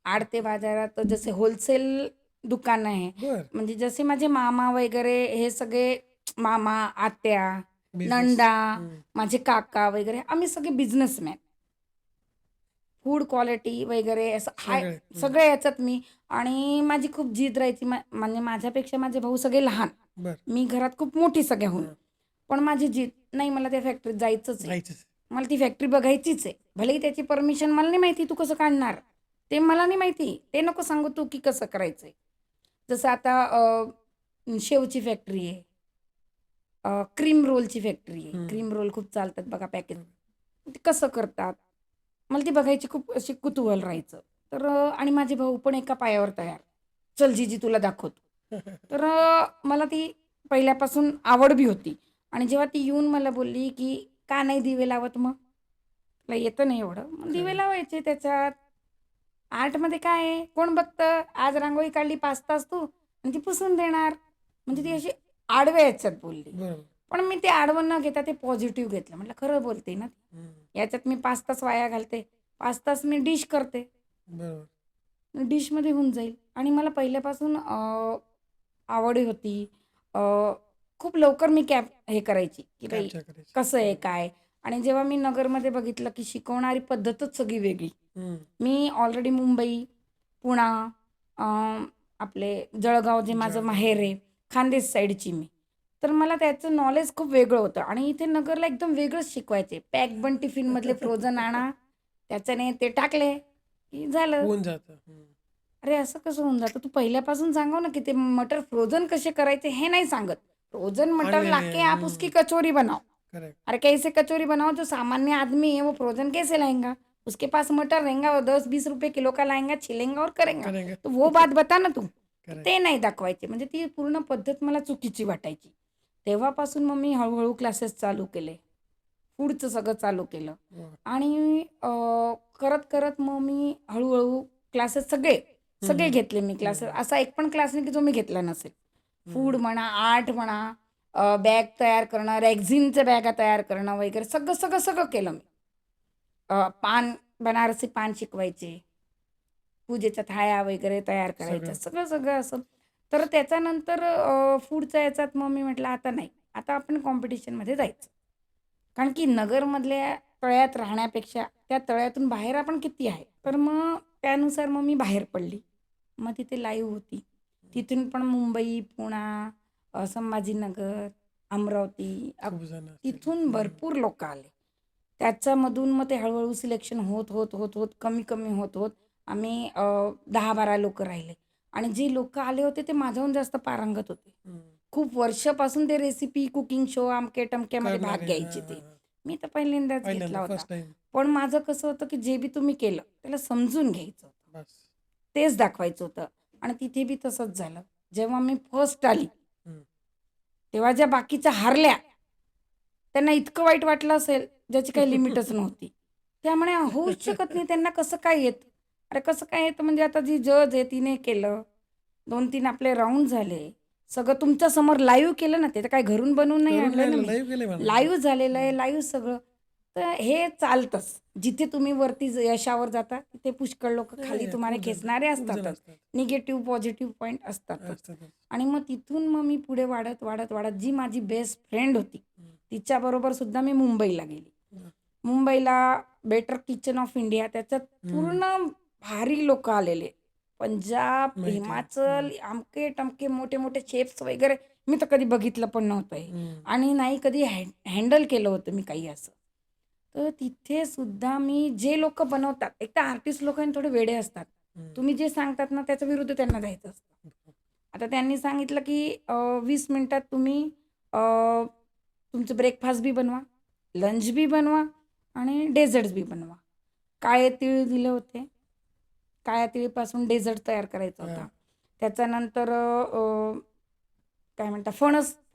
आडते बाजारात जसे होलसेल दुकान आहे. बर. म्हणजे जसे माझे मामा वगैरे हे सगळे मामा, आत्या, बिझनेस. नंदा, माझे काका वगैरे आम्ही सगळे बिझनेसमॅन. फूड क्वालिटी वगैरे असं हाय सगळे. सगळ्या याच्यात मी. आणि माझी खूप जिद राहायची. म्हणजे माझ्यापेक्षा माझे भाऊ सगळे लहान, बर. मी घरात खूप मोठी सगळ्याहून. पण माझी जिद, नाही मला त्या फॅक्टरीत जायचंच आहे, जायचंच. मला ती फॅक्टरी बघायचीच आहे. भलेही त्याची परमिशन मला नाही माहिती तू कसं काढणार, ते मला नाही माहिती, ते नको सांगू तू की कसं करायचंय. जसं आता शेवची फॅक्टरी आहे, क्रीम रोलची फॅक्टरी आहे. क्रीम रोल खूप चालतात बघा पॅकेज, ते कसं करतात मला ती बघायची खूप अशी कुतूहल राहायचं. तर आणि माझे भाऊ पण एका पायावर तयार, चल जीजी तुला दाखवतो. तर मला ती पहिल्यापासून आवड बी होती. आणि जेव्हा ती येऊन मला बोलली की का नाही दिवे लावत, मग तुला येतं नाही एवढं, मग दिवे लावायचे त्याच्यात. आर्टमध्ये काय आहे, कोण बघतं, आज रांगोळी काढली 5 तास तू आणि ती पुसून देणार. म्हणजे ती अशी आडव्या याच्यात बोलली. बरोबर. पण मी ते आडवं न घेता ते पॉझिटिव्ह घेतलं. म्हटलं खरं बोलते ना, याच्यात मी 5 तास वाया घालते, 5 तास मी डिश करते, बरोबर. डिशमध्ये होऊन जाईल. आणि मला पहिल्यापासून आवड होती. अ, खूप लवकर मी हे करायची की बाई कॅप्चर करायचं. कसं आहे काय. आणि जेव्हा मी नगरमध्ये बघितलं की शिकवणारी पद्धतच सगळी वेगळी. मी ऑलरेडी मुंबई, पुणा, अ, आपले जळगाव जे माझं माहेर आहे, खानदेश साईडची मी. तर मला त्याचं नॉलेज खूप वेगळं होतं. आणि इथे नगरला एकदम वेगळंच शिकवायचे. पॅक बन टिफिनमधले फ्रोझन आणा, त्याच्याने ते टाकले की झालं. होऊन जातं. अरे असं कसं होऊन जातं? तू पहिल्यापासून सांगव ना की ते मटर फ्रोझन कसे करायचे हे नाही सांगत. फ्रोझन मटर आणलेले लाके आहे. आप उसकी कचौरी बनाओ. करेक्ट. अरे कैसे कचौरी बनाओ, जो सामान्य आदमी है वो फ्रोजन कैसे लाएगा? उसके पास मटर रहेगा, वो 10-20 रुपये किलो का लाएगा, छिलेगा और करेगा. करेंगे. तो वो बात बता ना तू. करेक्ट. ते नाही दाखवायचे. म्हणजे ती पूर्ण पद्धत मला चुकीची वाटायची. तेव्हापासून मग मी हळूहळू क्लासेस चालू केले. फूडचं सगळं चालू केलं. आणि करत करत मग मी हळूहळू क्लासेस सगळे घेतले मी क्लासेस. असा एक पण क्लास नाही की जो मी घेतला नसेल. फूड म्हणा, आर्ट म्हणा, बॅग तयार करणं, रेक्झिनच्या बॅगा तयार करणं वगैरे सगळं केलं मी. पान, बनारसी पान शिकवायचे, पूजेच्या थाळ्या वगैरे तयार करायच्या, सगळं असं. तर त्याच्यानंतर फूडच्या याच्यात मग मी म्हटलं आता नाही, आता आपण कॉम्पिटिशनमध्ये जायचं. कारण की नगरमधल्या तळ्यात राहण्यापेक्षा त्या तळ्यातून बाहेर आपण किती आहे. तर मग त्यानुसार मग मी बाहेर पडली. मग तिथे लाईव्ह होती. तिथून पण मुंबई, पुणा, संभाजीनगर, अमरावती, तिथून भरपूर लोक आले. त्याच्यामधून मग ते हळूहळू सिलेक्शन होत कमी होत आम्ही 10-12 लोक राहिले. आणि जे लोक आले होते ते माझ्याहून जास्त पारंगत होते. खूप वर्षापासून ते रेसिपी, कुकिंग शो, अमके टमक्यामध्ये भाग घ्यायचे ते. मी तर पहिल्यांदाच घेतला होता. पण माझं कसं होतं की जे बी तुम्ही केलं त्याला समजून घ्यायचं होतं, तेच दाखवायचं होतं. आणि तिथे बी तसंच झालं. जेव्हा मी फर्स्ट आली तेव्हा ज्या बाकीच्या हारल्या त्यांना इतकं वाईट वाटलं असेल ज्याची काही लिमिटच नव्हती. त्यामुळे होऊच शकत नाही. त्यांना कसं काय येतं? अरे कसं काय येतं म्हणजे आता जी जज आहे तिने केलं. 2-3 आपले राउंड झाले. सगळं तुमच्या समोर लाईव्ह केलं ना, ते तर काय घरून बनवून नाही करून आणलं ना नाही मी. लाईव्ह केलंय म्हणा. लाईव्ह झालेलं आहे, लाईव्ह सगळं. तर हे चालतंच. जिथे तुम्ही वरती यशावर जाता तिथे पुष्कळ लोकं खाली तुम्हाला खूप जण खेचणारे खूप जण असतातच. असतात. निगेटिव्ह, पॉझिटिव्ह पॉइंट असतातच. असतातच. आणि मग तिथून मग मी पुढे वाढत, वाढत, वाढत जी माझी बेस्ट फ्रेंड होती, तिच्याबरोबर सुद्धा मी मुंबईला गेली. बरं. मुंबईला बेटर किचन ऑफ इंडिया त्याच्यात पूर्ण भारी लोकं आलेले. पंजाब, माहिती आहे. हिमाचल, अमके-टमके मोठे-मोठे शेफ्स वगैरे मी तर कधी बघितलं पण नव्हतं हे. आणि नाही कधी हँडल केलं होतं मी काही असं. तर तिथे सुद्धा मी जे लोकं बनवतात, एक तर आर्टिस्ट लोकं थोडे वेडे असतात. तुम्ही जे सांगतात ना त्याच्या विरुद्ध त्यांना जायचं असतं. आता त्यांनी सांगितलं की 20 मिनिटात तुम्ही तुमचं ब्रेकफास्ट बी बनवा, लंच बी बनवा आणि डेझर्ट्स बी बनवा. काळे तीळ दिले होते. काळ्या तिळीपासून डेझर्ट तयार करायचा होता. त्याच्यानंतर काय म्हणतात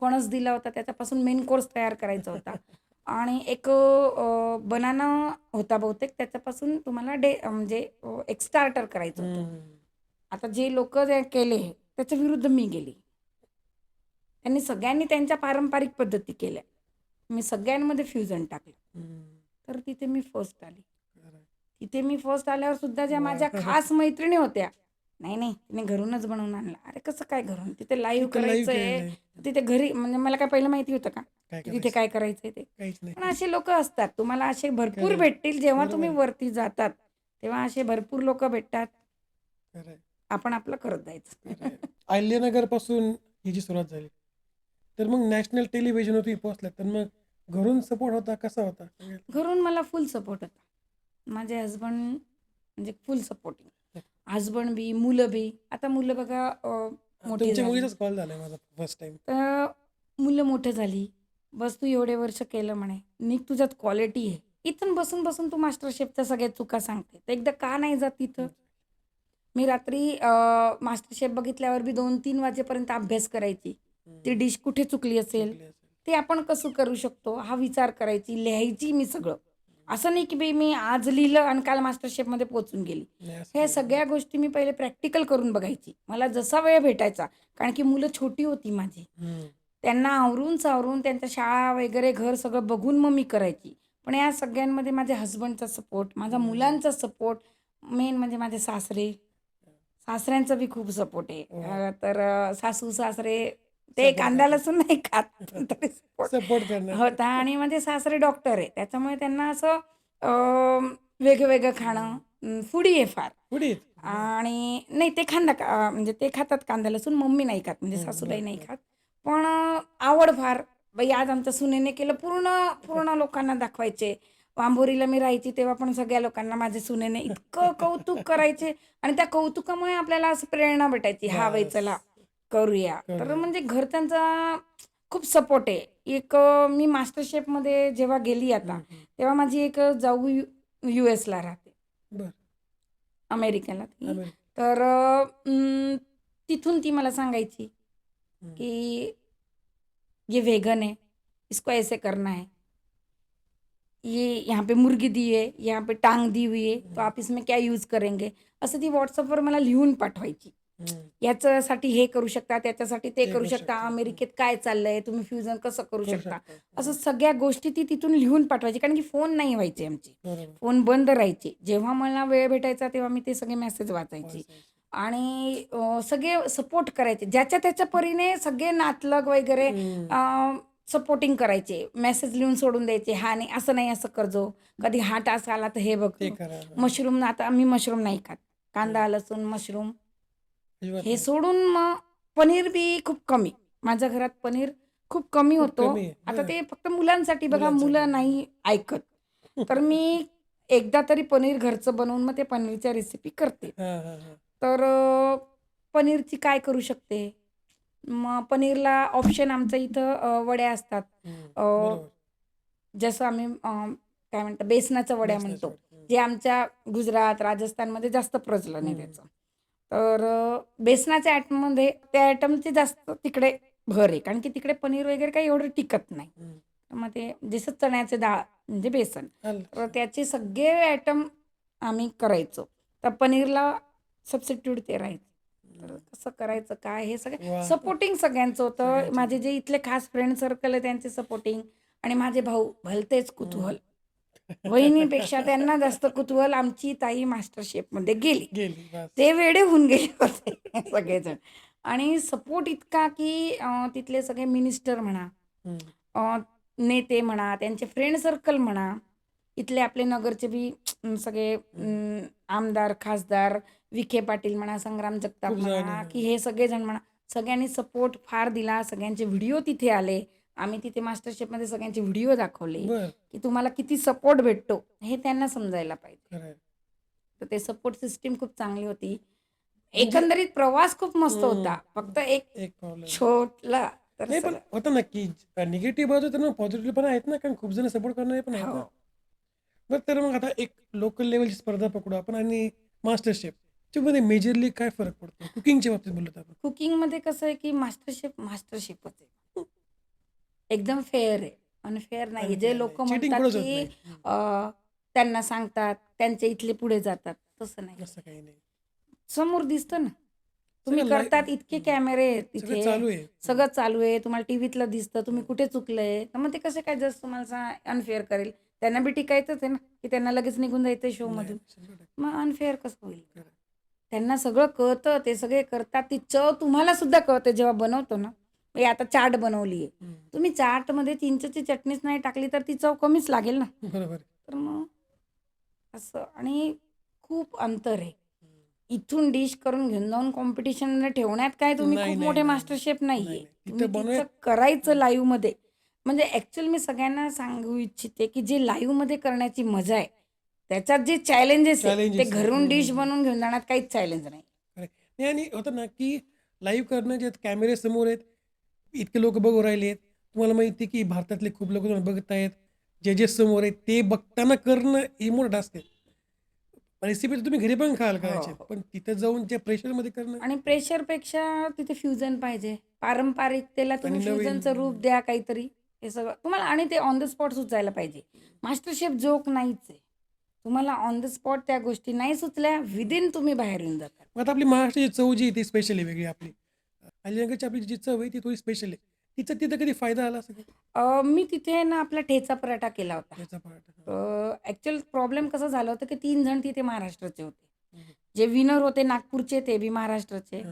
फणस दिला होता. त्याच्यापासून मेन कोर्स तयार करायचा होता. आणि एक बनाना होता बहुतेक त्याच्यापासून तुम्हाला म्हणजे एक स्टार्टर करायचं होतं. आता जे लोकं जे केले त्याच्या विरुद्ध मी गेली. त्यांनी सगळ्यांनी त्यांच्या पारंपरिक पद्धती केल्या. मी सगळ्यांमध्ये फ्युजन टाकलं. तर तिथे मी फर्स्ट आली. तिथे मी फर्स्ट आल्यावर सुद्धा ज्या माझ्या खास मैत्रिणी होत्या, नाही तिने घरूनच बनवून आणलं. अरे कसं काय घरून? तिथे लाईव्ह तिथं live करायचंय. केलंय. तिथे घरी म्हणजे मला काय पहिलं माहिती होतं का? काय की तिथे काय करायचंय ते? काहीच नाही. पण असे लोकं असतात. तुम्हाला असे भरपूर खरंय. भेटतील जेव्हा बरोबर तुम्ही आहे. वरती जातात. तेव्हा असे भरपूर लोकं भेटतात. खरंय. आपण आपलं करत जायचं. अहिल्यानगरपासून ही जी सुरुवात झाली. तर मग नॅशनल टेलिव्हिजनवर तुम्ही पोहोचलात. तर मग घरून सपोर्ट होता कसा होता? घरून मला फुल सपोर्ट होता. माझे हसबंड म्हणजे फुल सपोर्टिंग. हसबंड बी, मुलं बी. आता मुलं बघा मोठी तुमच्या झाली. मुलीचाच कॉल झालाय माझा फर्स्ट टाइम. तर मुलं मोठं झाली. बस तू एवढे वर्ष केलं म्हणे. निघ तुझ्यात क्वालिटी आहे. इथून बसून तू मास्टर शेफच्या सगळ्या चुका सांगते. तर एकदा का नाही जात तिथं? मी रात्री मास्टर शेफ बघितल्यावर बी 2-3 वाजेपर्यंत अभ्यास करायची. ती डिश कुठे चुकली असेल? ते आपण कसं करू शकतो? हा विचार करायची, लिहायची मी सगळं. असं नाही की बाई मी आज लिहिलं आणि काल मास्टर शेफमध्ये पोहोचून गेली. ह्या सगळ्या गोष्टी मी पहिले प्रॅक्टिकल करून बघायची. मला जसा वेळ भेटायचा. कारण की मुलं छोटी होती माझी. त्यांना आवरून-सावरून त्यांच्या शाळा वगैरे घर सगळं बघून मग मी करायची. पण या सगळ्यांमध्ये माझ्या हसबंडचा सपोर्ट, माझ्या मुलांचा सपोर्ट, मेन म्हणजे माझे सासरे. सासऱ्यांचा बी खूप सपोर्ट आहे. तर सासू-सासरे ते कांदा लसूण नाही खात. पण तरी सपोर्ट करणार. होता आणि माझे सासरे डॉक्टर आहे. त्याच्यामुळे त्यांना असं वेगळं-वेगळं खाणं फूडी आहे फार. पुढे आणि नाही ते म्हणजे ते खातात कांदा लसूण. मम्मी नाही खात म्हणजे सासूबाई नाही खात. पण आवड फार. बाई आज आमच्या सुनेने केलं पूर्ण लोकांना दाखवायचे. वांबोरीला मी राहायची तेव्हा पण सगळ्या लोकांना माझ्या सुनेने इतकं कौतुक करायचे आणि त्या कौतुकामुळे आपल्याला असं प्रेरणा भेटायची. हा बाई चला करूया. तर म्हणजे घरच्यांचा खूप सपोर्ट आहे. एक मी मास्टर शेफमध्ये जेव्हा गेली आता, तेव्हा माझी एक जाऊ यूएसला राहते. बरं. अमेरिकेला ती. अमेरिका. तर तिथून ती मला सांगायची की ये वेगन है, इसको ऐसे करना है. ये यहाँ पे मुर्गी दी है, यहाँ पे टांग दी हुई है, तो आप इसमें क्या यूज करेंगे? असं ती व्हॉट्सअपवर मला लिहून पाठवायची. याच्यासाठी हे करू शकता, त्याच्यासाठी ते करू शकता. अमेरिकेत काय चाललंय, तुम्ही फ्युजन कसं करू शकता? असं सगळ्या गोष्टी ती तिथून लिहून पाठवायची. कारण की फोन नाही व्हायचे आमचे. फोन बंद राहायचे. जेव्हा मला वेळ भेटायचा तेव्हा मी ते सगळे मेसेज वाचायची. आणि सगळे सपोर्ट करायचे. ज्याच्या त्याच्या परीने सगळे नातलग वगैरे सपोर्टिंग करायचे. मेसेज लिहून सोडून द्यायचे. हा नाही, असं नाही, असं करजो. कधी हा टास्क आला तर हे बघ. मशरूम आता मी मशरूम नाही खात. कांदा, लसूण, मशरूम हे सोडून मग पनीर बी खूप कमी. माझ्या घरात पनीर खूप कमी होतो. आता ते फक्त मुलांसाठी बघा, मुलं नाही ऐकत. तर मी एकदा तरी पनीर घरचं बनवून मग ते पनीरच्या रेसिपी करते. तर पनीरची काय करू शकते? मग पनीरला ऑप्शन आमच्या इथं वड्या असतात. जसं आम्ही काय म्हणतात बेसनाच्या वड्या म्हणतो. जे आमच्या गुजरात, राजस्थानमध्ये जास्त प्रचलन आहे त्याचं. तर बेसनाच्या आयटममध्ये त्या आयटमची जास्त तिकडे भर आहे. कारण की तिकडे पनीर वगैरे काही एवढं टिकत नाही. मग ते जसं चण्याचे डाळ म्हणजे बेसन, आलं. तर त्याचे सगळे आयटम आम्ही करायचो. तर पनीरला सबस्टिट्यूट ते राहायचं. तर कसं करायचं काय हे सगळं वा. सपोर्टिंग सगळ्यांचं होतं. सगळ्यांचं. माझे जे इथले खास फ्रेंड सर्कल आहे त्यांचे सपोर्टिंग आणि माझे भाऊ भलतेच कुतूहल. वहिनीपेक्षा त्यांना जास्त कुतूहल आमची ताई मास्टर शेफमध्ये गेली. गेली बस. ते वेडे होऊन गेले होते सगळेजण. आणि सपोर्ट इतका की तिथले सगळे मिनिस्टर म्हणा, हम्म. नेते म्हणा, त्यांचे फ्रेंड सर्कल म्हणा, इथले आपले नगरचे बी सगळे आमदार, खासदार, विखे पाटील म्हणा, संग्राम जगताप खूप जण म्हणा, आहे. की हे सगळेजण म्हणा, सगळ्यांनी सपोर्ट फार दिला. सगळ्यांचे व्हिडिओ तिथे आले. आम्ही तिथे मास्टर शेफमध्ये सगळ्यांचे व्हिडिओ दाखवले बर. की तुम्हाला किती सपोर्ट भेटतो हे त्यांना समजायला पाहिजे. खरंय. तर ते सपोर्ट सिस्टीम खूप चांगली होती. एकंदरीत प्रवास खूप मस्त होता. फक्त एक एक प्रॉब्लेम छोटला तर नाही, पण सगळं होतं ना की निगेटिव्ह बाजू तर पॉझिटिव्ह पण आहेत ना, कारण खूप जण सपोर्ट करणारे पण आहेत हो. ना. बरं, तर मग आता एक लोकल लेवलची स्पर्धा पकडू आपण आणि मास्टर शेफ मध्ये मेजरली काय फरक पडतो कुकिंगच्या बाबतीत बोलत आपण? कुकिंगमध्ये कसं आहे की मास्टर शेफच आहे. एकदम फेअर आहे. अनफेअर नाही. Unfair जे नाही. लोक Cheating म्हणतात कुठंच होत की नाही. त्यांना सांगतात, त्यांचे इथले पुढे जातात. तसं नाही. असं काही नाही. समोर दिसतं ना. तुम्ही सगळं live- करतात इतके कॅमेरे आहेत सगळं इथे. चालू आहे. सगळं चालू आहे. तुम्हाला टीव्हीतलं दिसतं. तुम्ही कुठे चुकलंय. तर मग ते कसं काय जस्ट तुम्हाला अनफेअर करेल. त्यांना बी टिकायचंच आहे ना, की त्यांना लगेच निघून जायचं शोमधून. नाही, 100%. मग अनफेअर कसं होईल? खरं. त्यांना सगळं कळतं. ते सगळे करतात. ती चव तुम्हाला सुद्धा कळते जेव्हा बनवतो ना. हे आता चाट बनवली आहे. हम्म. तुम्ही चाटमध्ये चिंचेची चटणीच नाही टाकली तर ती चव कमीच लागेल ना. बरोबर आहे. तर मग असं आणि खूप अंतर आहे. इथून डिश करून घेऊन जाऊन कॉम्पिटिशनमध्ये ठेवण्यात काय तुम्ही नाही, खूप नाही, मोठे नाही, मास्टर शेफ नाही, नाहीये. नाही. तुम्ही तिथं बनवाय तिथं करायचं लाईव्हमध्ये. म्हणजे ॲक्च्युअल मी सगळ्यांना सांगू इच्छिते, की जे लाईव्हमध्ये करण्याची मजा आहे, त्याच्यात जे चॅलेंजेस आहे, ते Challenges आहे. घरून डिश बनवून घेऊन जाण्यात काहीच चॅलेंज नाही. खरंय. नाही, आणि होतं ना की लाईव्ह करणं जे कॅमेरे समोर आहेत, इतके लोक बघू राहिले आहेत. तुम्हाला माहिती आहे की भारतातले खूप लोक बघत आहेत. जे समोर आहेत ते बघताना करणं ही मोठं टास्क आहे. रेसिपी तुम्ही घरी पण खाल हो, करायचे, हो. पण तिथं जाऊन त्या प्रेशरमध्ये करणं आणि प्रेशरपेक्षा तिथे फ्युजन पाहिजे. पारंपरिकतेला तुम्ही आणि नवीन- फ्युजनचं रूप द्या काहीतरी. हे सगळं तुम्हाला आणि ते ऑन द स्पॉट सुचायला पाहिजे. मास्टर शेफ जोक नाहीच आहे. तुम्हाला ऑन द स्पॉट त्या गोष्टी नाही सुचल्या, विदिन तुम्ही बाहेर येऊन जाता. मग आता आपली महाराष्ट्राची चव जी आहे ती स्पेशल आहे वेगळी आपली. अलिबागची आपली जी चव आहे ती थोडी स्पेशल आहे. तिचा तिथं कधी फायदा आला सगळं मी तिथे ना आपला ठेचा पराठा केला होता. याचा पार्ट? ॲक्च्युअल प्रॉब्लेम कसं झालं होतं, की 3 जण तिथे महाराष्ट्राचे होते. जे विनर होते नागपूरचे ते बी महाराष्ट्राचे.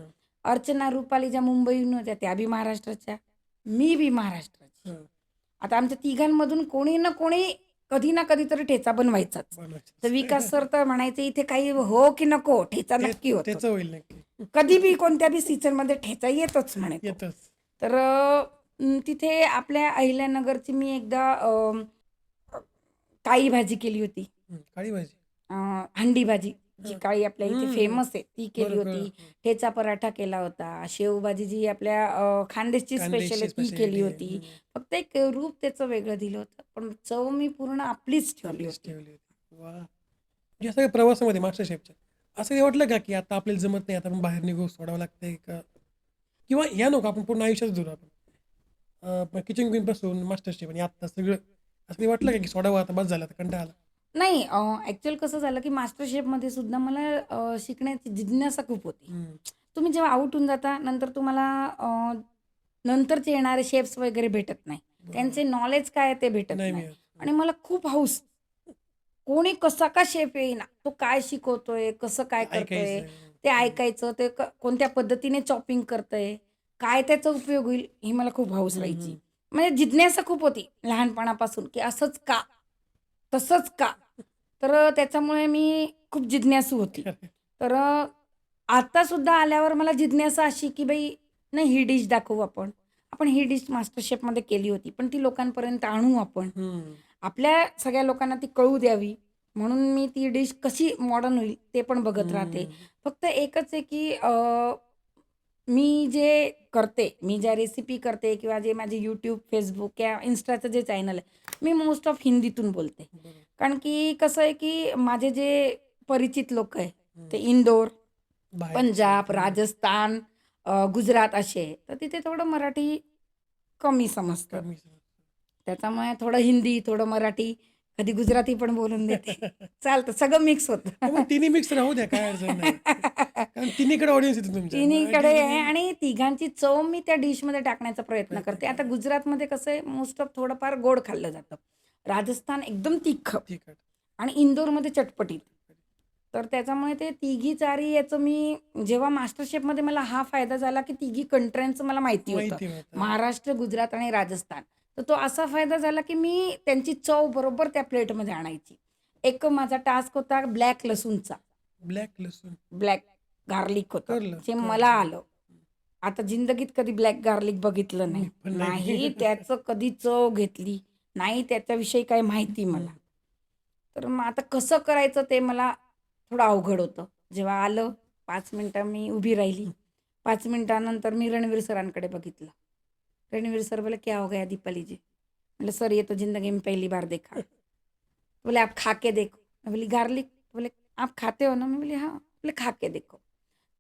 अर्चना, रुपाली ज्या मुंबईहून होत्या त्या बी महाराष्ट्राच्या. मी बी महाराष्ट्राची. आता आमच्या तिघांमधून कोणी ना कोणी कधी ना कधीतरी ठेचा बनवायचाच. तर विकास सर तर म्हणायचे इथे काही हो की नको ठेचा नक्की होतो. त्याचं होईल नक्की. कधी बी कोणत्या बी सीझनमध्ये ठेचा येतोच म्हणायचे. येतच. तर तिथे आपल्या अहिल्यानगरची मी एकदा काळी भाजी केली होती. काळी भाजी. हंडी भाजी जी काळी आपल्या इथे हम्म. फेमस आहे ती केली बरोबर. होती. ठेचा पराठा केला होता. शेवभाजी जी आपल्या खानदेशची स्पेशल आहे ती केली होती. फक्त एक रूप त्याचं वेगळं दिलं होतं. पण चव मी पूर्ण आपलीच ठेवली होती. वा. या सगळ्या प्रवासामध्ये मास्टर शेफच्या असं काही वाटलं का की आता आपल्याला जमत नाही, आता आपण बाहेर निघू, सोडावं लागतंय का? किंवा या नको आपण पूर्ण आयुष्यात धरू आपण किचन क्वीन पासून मास्टर शेफ आणि आता सगळं असं काही वाटलं का की सोडावं आता बस झालं, आता कंटाळा आला? नाही ॲक्च्युअल कसं झालं की मास्टर शेफमध्ये सुद्धा मला शिकण्याची जिज्ञासा खूप होती. तुम्ही जेव्हा आउट होऊन जाता नंतर तुम्हाला नंतरचे येणारे शेफ्स वगैरे भेटत नाही. त्यांचे नॉलेज काय आहे ते भेटत नाही नाही. मिळत. आणि मला खूप हौस. कोणी कसा का शेफ येईना, तो काय शिकवतोय, कसं काय करतोय, ऐकायचं. ते ऐकायचं, ते कोणत्या पद्धतीने चॉपिंग करतंय, काय त्याचा उपयोग होईल, ही मला खूप हौस राहायची. म्हणजे जिज्ञासा खूप होती लहानपणापासून, की असंच का? तसंच का? तर त्याच्यामुळे मी खूप जिज्ञासू होती. तर आता सुद्धा आल्यावर मला जिज्ञासा अशी, की बाई नाही ही डिश दाखवू आपण. आपण ही डिश मास्टर शेफमध्ये केली होती, पण ती लोकांपर्यंत आणू आपण. आपल्या सगळ्या लोकांना ती कळू द्यावी म्हणून मी ती डिश कशी मॉडर्न होईल ते पण बघत राहते. फक्त एकच आहे की मी जे करते, मी ज्या रेसिपी करते किंवा जे माझे यूट्यूब, फेसबुक किंवा इन्स्टाचं जे चॅनल आहे, मी मोस्ट ऑफ हिंदीतून बोलते. कारण की कसं आहे की माझे जे परिचित लोक आहे ते इंदोर, पंजाब, राजस्थान, गुजरात असे आहे. तर तिथे थोडं मराठी कमी समजतं. त्याच्यामुळे थोडं हिंदी, थोडं मराठी, कधी गुजराती पण बोलून देते. चालतं, सगळं मिक्स होतं. मग तिन्ही मिक्स राहू द्या, काय अडचण नाही. कारण तिन्हीकडे ऑडियन्स येते तुमच्या. तिन्हीकडे मराठी आहे आणि आणि तिघांची चव मी त्या डिशमध्ये टाकण्याचा प्रयत्न करते. आता गुजरातमध्ये कसं आहे, मोस्ट ऑफ थोडंफार गोड खाल्लं जातं. राजस्थान एकदम तिखट तिखट. आणि इंदोरमध्ये चटपटीत. तर त्याच्यामुळे ते तिघी चारी याचं मी जेव्हा मास्टर शेफमध्ये मला हा फायदा झाला, की तिघी कंट्र्यांचं मला माहिती होतं. माहिती होतं. महाराष्ट्र, गुजरात आणि राजस्थान. तर तो असा फायदा झाला, की मी त्यांची चव बरोबर त्या प्लेटमध्ये आणायची. एक माझा टास्क होता ब्लॅक लसूणचा. ब्लॅक लसूण. ब्लॅक गार्लिक होतं, कळलं, जे कळलं. मला आलं. आता जिंदगीत कधी ब्लॅक गार्लिक बघितलं नाही. मी पण नाही. नाही त्याचं कधी चव घेतली, नाही त्याच्याविषयी काही माहिती मला. तर मग आता कसं करायचं ते मला थोडं अवघड होतं. जेव्हा आलं 5 मिनिटं मी उभी राहिली. 5 मिनिटानंतर मी रणवीर सरांकडे बघितलं. रणवीर सर बोले, "क्या हो गया दीपाली जी?" म्हटलं, "सर ये तो जिंदगी में पहली बार देखा." बोले, "आप खा के देखो." मैं बोली, "गार्लिक?" बोले, "आप खाते हो ना?" मैं बोली, "हाँ." बोले, "खा के देखो."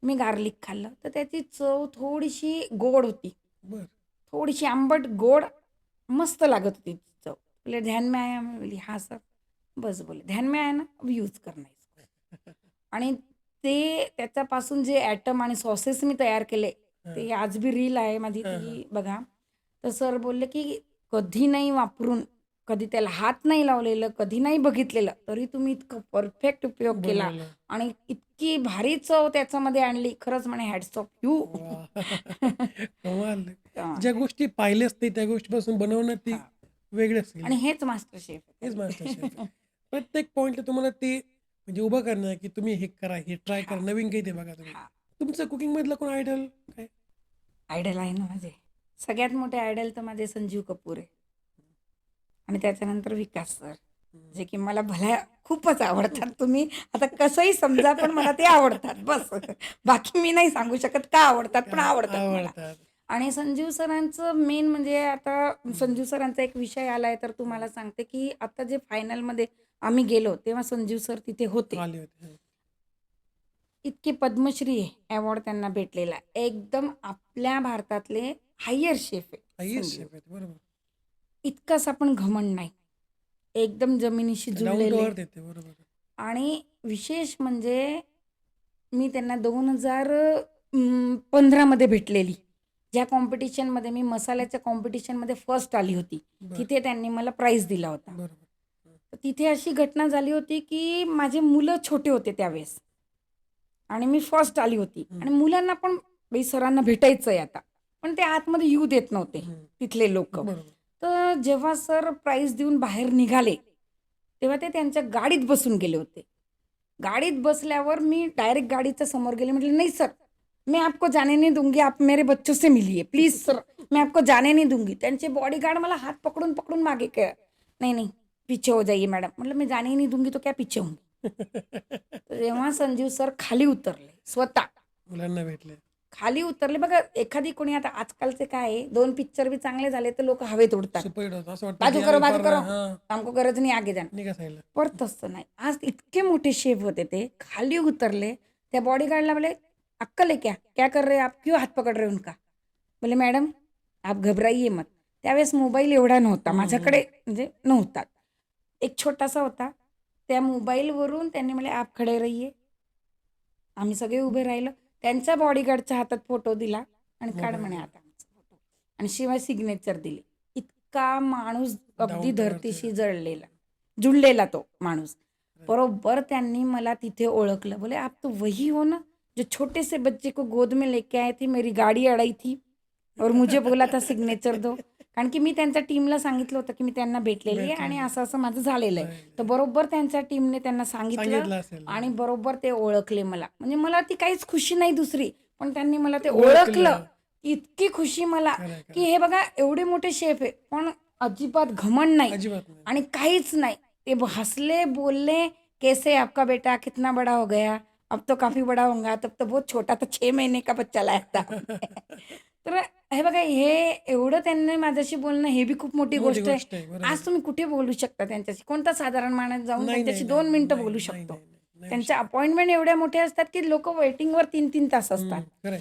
मी गार्लिक खाल्लं तर त्याची चव थोडीशी गोड होती. बर. थोडीशी आंबट गोड मस्त लागत होती ती चव. बोले, "ध्यान में आया?" मैं बोली, "हाँ सर." बस बोले, "ध्यान में आया ना, अब यूज करना इसको." आणि ते त्याच्यापासून जे ॲटम आणि सॉसेस मी तयार केले, ते आज बी रील आहे माझी, ती बघा. तर सर बोलले, की कधी नाही वापरून, कधी त्याला हात नाही लावलेलं, कधी नाही बघितलेलं, तरी तुम्ही इतकं परफेक्ट उपयोग केला बनवलं. आणि इतकी भारी चव त्याच्यामध्ये आणली. खरंच म्हणे हॅट्स ऑफ यू. वा. कमाल. ज्या गोष्टी पाहिल्याच नाही त्या गोष्टीपासून बनवणं ती वेगळी असेल. आणि हेच मास्टर शेफ हेच मास्टर शेफ. प्रत्येक पॉइंटला तुम्हाला ते म्हणजे उभं करणं, की तुम्ही हे करा, हे ट्राय करा, नवीन काही ते बघा तुम्ही. तुमचं कुकिंग मधलं कोण आयडल काय? आयडल आहे ना माझे. सगळ्यात मोठे आयडल तर माझे संजीव कपूर आहे. आणि त्याच्यानंतर विकास सर, जे की मला भल्या खूपच आवडतात. तुम्ही आता कसंही समजा, पण मला ते आवडतात बस. बाकी मी नाही सांगू शकत का आवडतात, पण आवडतात मला. आवडतात. आणि संजीव सरांचं मेन म्हणजे आता संजीव सरांचा एक विषय आलाय, तर तुम्हाला सांगते, की आता जे फायनलमध्ये आम्ही गेलो, तेव्हा संजीव सर तिथे होते. आले होते. इतके पद्मश्री अवॉर्ड त्यांना भेटलेला आहे. एकदम आपल्या भारतातले हायर शेफ आहे हायेस्ट संजीव. शेफ आहेत, बरोबर. इतकंच आपण घमंड नाही. एकदम जमिनीशी डाऊन टू जुळलेले. अर्थ येते, बरोबर. आणि विशेष म्हणजे मी त्यांना 2015 मध्ये भेटलेली. ज्या कॉम्पिटिशनमध्ये मी मसाल्याच्या कॉम्पिटिशनमध्ये फर्स्ट आली होती. बरं. तिथे त्यांनी मला प्राईज दिला होता. बरोबर. तर तिथे अशी घटना झाली होती, की माझे मुलं छोटे होते त्यावेळेस आणि मी फर्स्ट आली होती आणि मुलांना पण बाई सरांना भेटायचं आहे आता. पण ते आतमध्ये येऊ देत नव्हते तिथले लोकं. बरोबर. तर जेव्हा सर प्राईज देऊन बाहेर निघाले, तेव्हा ते त्यांच्या गाडीत बसून गेले होते. गाडीत बसल्यावर मी डायरेक्ट गाडीच्या समोर गेले. म्हटलं, "नहीं सर, मैं आपको जाने नहीं दूंगी. आप मेरे बच्चों से मिलिए. प्लीज सर, मैं आपको जाने नहीं दूंगी." त्यांचे बॉडीगार्ड मला हात पकडून पकडून मागे "नहीं नहीं, पीछे हो जाइए मॅडम." म्हटलं, "मैं जाने ही नहीं दूंगी तो क्या पीछे होंगी." तर तेव्हा संजीव सर खाली उतरले स्वतः. मुलांना भेटले. खाली उतरले. बघा, एखादी कोणी आता आजकालचे काय आहे, 2 पिक्चर बी चांगले झाले तर लोक हवेत उडतात. सुपर हिट होतं. असं वाटतं बाजू की करो, आम्ही बाजू फार- करो, हां, हमको गरज नाही, आगे जाना. निघा साईडला. पर तसं नाही. आज इतके मोठे शेफ होते ते, खाली उतरले. त्या बॉडीगार्डला बोले, "अक्कल है क्या? क्या कर रहे हैं आप? क्यों हाथ पकड़ रहे हो उनका?" बोले, "मैडम आप घबराइए मत." त्यावेळेस मोबाईल एवढा नव्हता माझ्याकडे, म्हणजे नव्हता. एक छोटासा होता. त्या मोबाईलवरून त्यांनी म्हणे, "आप खडे रहिए." आम्ही सगळे उभे राहिलो. त्यांच्या बॉडीगार्डच्या हातात फोटो दिला आणि "काढ म्हणे आता आमचा फोटो." आणि शिवाय सिग्नेचर दिली. इतका माणूस अगदी Down to earth धरतीशी जुळलेला तो माणूस. बरोबर त्यांनी मला तिथे ओळखलं. बोले, "आप तो वही हो ना, जो छोटे से बच्चे को गोद में लेके आए थे, मेरी गाडी अडाई थी और मुझे बोला था सिग्नेचर दो." कारण की मी त्यांच्या टीमला सांगितलं होतं, की मी त्यांना भेटलेली आहे आणि असं असं माझं झालेलं आहे. तर बरोबर त्यांच्या टीमने त्यांना सांगितलं सांगितलं असेल. आणि बरोबर ते ओळखले मला. म्हणजे मला ती काहीच खुशी नाही दुसरी, पण त्यांनी मला ते ओळखलं. इतकी खुशी मला, खरंय, खरंय. की हे बघा एवढे मोठे शेफ आहे, पण अजिबात घमंड नाही अजिबात नाही. आणि काहीच नाही. ते हंसले, बोलले, "कैसे आपका बेटा कितना बड़ा हो गया? अब तो काफी बड़ा होगा, तब तो बहुत छोटा था, 6 महीने का बच्चा लाया था." तर हे बघा, हे एवढं त्यांनी माझ्याशी बोलणं हे बी खूप मोठी मोठी गोष्ट आहे. गोष्ट आहे, बरोबर. आज तुम्ही कुठे बोलू शकता त्यांच्याशी? कोणता साधारण माणूस जाऊन नाही, त्यांच्याशी नाही, 2 मिनिटं नाही, बोलू नाही, शकतो? नाही, नाही, त्यांच्या अपॉइंटमेंट एवढ्या मोठ्या असतात, की लोक वेटिंगवर 3-3 तास असतात. खरंय,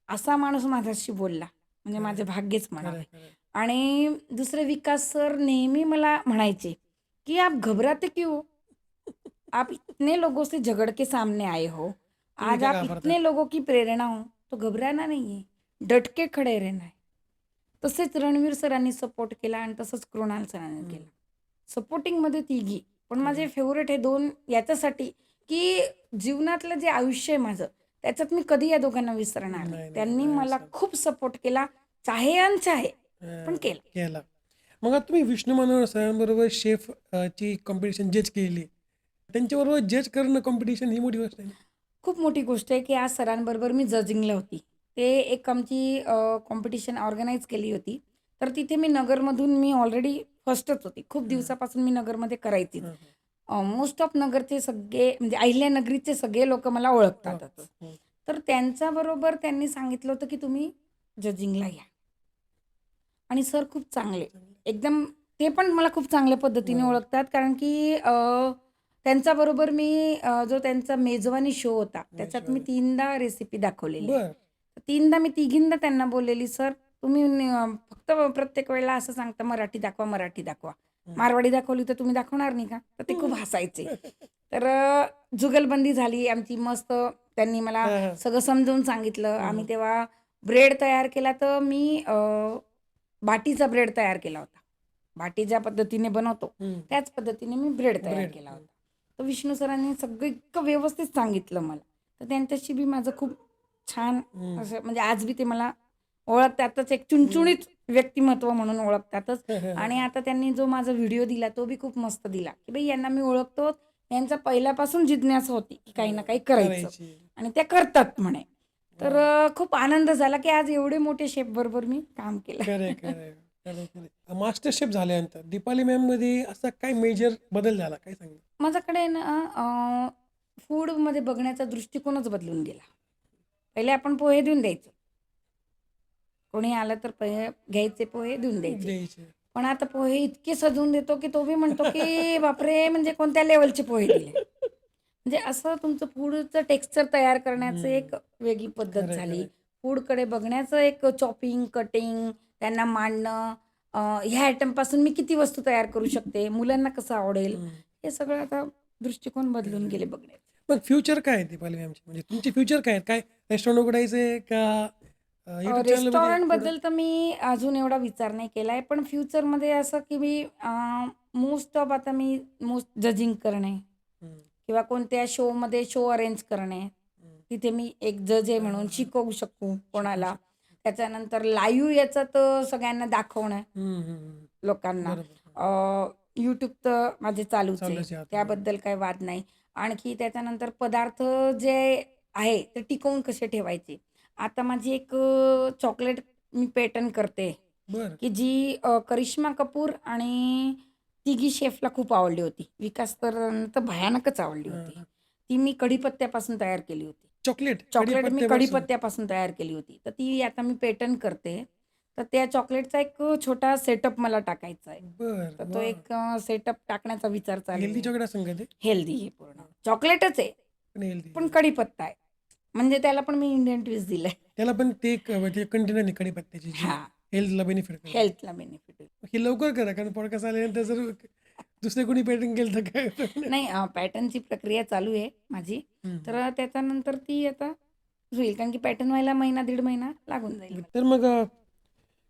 असा माणूस माझ्याशी बोलला. म्हणजे माझे भाग्यच म्हणावे. खरंय. आणि दुसरे विकास सर नेहमी मला म्हणायचे, की "आप घबराते क्यों? आप इतने लोगों से झगड़ के सामने आए हो. तुम्ही आज काय आप घाबरताय? इतने लोगों की प्रेरणा हो, तो घबराना नहीं है. डट के खडे रहना है." तसेच रणवीर सरांनी सपोर्ट केला आणि तसंच कृणाल सरांनी केला. सपोर्टिंगमध्ये तिघी. पण माझे फेव्हरेट हे 2 याच्यासाठी, की जीवनातलं जे आयुष्य आहे माझं, त्याच्यात मी कधी या दोघांना विसरणार नाही. नाही, नाही, त्यांनी नाही मला सर. खूप सपोर्ट केला, चाहे अनचाहे, पण केला. केला. मग आता तुम्ही विष्णू मनोहर सरांबरोबर शेफ ची कॉम्पिटिशन जज केली. त्यांच्याबरोबर जज करणं कॉम्पिटिशन ही मोठी गोष्ट आहे ना? खूप मोठी गोष्ट आहे, की आज सरांबरोबर मी जजिंगला होती. ते एक आमची कॉम्पिटिशन ऑर्गनाईज केली होती. तर तिथे मी नगरमधून मी ऑलरेडी फर्स्टच होती. खूप दिवसापासून मी नगरमध्ये करायचीच. हं, मोस्ट ऑफ नगरचे सगळे म्हणजे अहिल्यानगरीचे सगळे लोकं मला ओळखतातच. हं. तर त्यांच्याबरोबर त्यांनी सांगितलं होतं, की तुम्ही जजिंगला या. आणि सर खूप चांगले. एकदम ते पण मला खूप चांगल्या पद्धतीने बरोबर. ओळखतात कारण की त्यांच्याबरोबर मी जो त्यांचा मेजवानी शो होता, त्याच्यात मी मेजवानी. 3दा रेसिपी दाखवलेली आहे. बरं. 3दा मी तिघींदा त्यांना बोललेली, "सर तुम्ही फक्त प्रत्येक वेळेला असं सांगता मराठी दाखवा, मराठी दाखवा. मारवाडी दाखवली तर तुम्ही दाखवणार नाही का?" तर ते खूप हसायचे. तर जुगलबंदी झाली आमची मस्त. त्यांनी मला हां, हां. सगळं समजावून सांगितलं. आम्ही तेव्हा ब्रेड तयार केला तर मी बाटीचा ब्रेड तयार केला होता. बाटी ज्या पद्धतीने बनवतो, हं. त्याच पद्धतीने मी ब्रेड तयार ब्रेड. केला होता. तर विष्णू सरांनी सगळं इतकं व्यवस्थित सांगितलं मला. तर त्यांच्याशी बी माझं खूप छान असं म्हणजे आज बी ते मला ओळखतातच. एक चुणचुणीत व्यक्तिमत्व म्हणून ओळखतातच. आणि आता त्यांनी जो माझा व्हिडिओ दिला, तो बी खूप मस्त दिला, की "बाई यांना मी ओळखतो. यांचा पहिल्यापासून जिज्ञासा होती, की काही ना काही करायचं करायची. आणि त्या करतात" म्हणे. तर खूप आनंद झाला, की आज एवढे मोठे शेफबरोबर मी काम केलं. खरंय, खरंय. खरंय, खरंय. मास्टर शेफ झाल्यानंतर दीपाली मॅममध्ये असा काय मेजर बदल झाला? काय सांगाल? माझ्याकडे ना फूडमध्ये बघण्याचा दृष्टिकोनच बदलून गेला. पहिले आपण पोहे देऊन द्यायचो. कोणी आलं तर घ्यायचे पोहे देऊन द्यायचे. द्यायचे. पण आता पोहे इतके सजवून देतो, की तो बी म्हणतो, की "बापरे! म्हणजे कोणत्या लेव्हलचे पोहे दिले." म्हणजे असं तुमचं फूडचं टेक्स्चर तयार करण्याचं एक वेगळी पद्धत खरंय, झाली. खरंय. फूडकडे बघण्याचं एक चॉपिंग, कटिंग, त्यांना मांडणं, ह्या आयटमपासून मी किती वस्तू तयार करू शकते, मुलांना कसं आवडेल, हे सगळं आता दृष्टिकोन बदलून गेले बघण्याचे. मग फ्युचर काय आहे दीपाली मॅमची? म्हणजे तुमचे फ्युचर काय आहेत? काय रेस्टॉरंट उघडायचंय का YouTube चॅनलमध्ये पुढं? रेस्टॉरंटबद्दल तर मी अजून एवढा विचार नाही केलाय. पण फ्युचरमध्ये असं की मी मोस्ट ऑफ आता मी जजिंग करणे हं, किंवा कोणत्या शोमध्ये शो अरेंज करणे. हं. तिथे मी एक जज आहे म्हणून हां, शिकवू शकू कोणाला. शकतो. त्याच्यानंतर लाईव्ह याचं तर सगळ्यांना दाखवणं हं, हं, हं. लोकांना. बरोबर. YouTube तर माझे चालूच आहे. चालूच आहे आता. बरोबर. त्याबद्दल काही वाद नाही. आणखी त्याच्यानंतर पदार्थ जे आहे ते टिकवून कसे ठेवायचे. आता माझी एक चॉकलेट मी पेटंट करते, बरं. की जी करिश्मा कपूर आणि तिघी शेफला खूप आवडली होती. विकास तर भयानकच आवडली हां, होती. हां. ती मी कढीपत्त्यापासून तयार केली होती. चॉकलेट चॉकलेट मी कढीपत्त्यापासून. कढीपत्त्यापासून तयार केली होती. तर ती आता मी पेटंट करते. तर त्या चॉकलेटचा एक छोटा सेटअप मला टाकायचा आहे. बरं. तर तो वाह! एक सेटअप टाकण्याचा विचार चालू हेल्दी आहे. चॉकलेट असेल का ते? हेल्दी आहे पूर्ण. चॉकलेटच आहे, पण हेल्दी. पण कढीपत्ता आहे. म्हणजे त्याला पण मी इंडियन ट्विस्ट दिलाय. त्याला पण ते एक म्हणजे कंटेनर आहे कढीपत्त्याची जी हां, हेल्थला बेनिफिट करेल. हेल्थला बेनिफिट होईल. हे लवकर करा कारण पॉडकास्ट आल्यानंतर जर दुसरे कोणी पेटंट केलं तर काय होतं? नाही पॅटर्नची प्रक्रिया चालू आहे माझी. हं, तर त्याच्यानंतर ती आता होईल. कारण की पॅटर्न व्हायला महिना, दीड महिना लागून जाईल. तर मग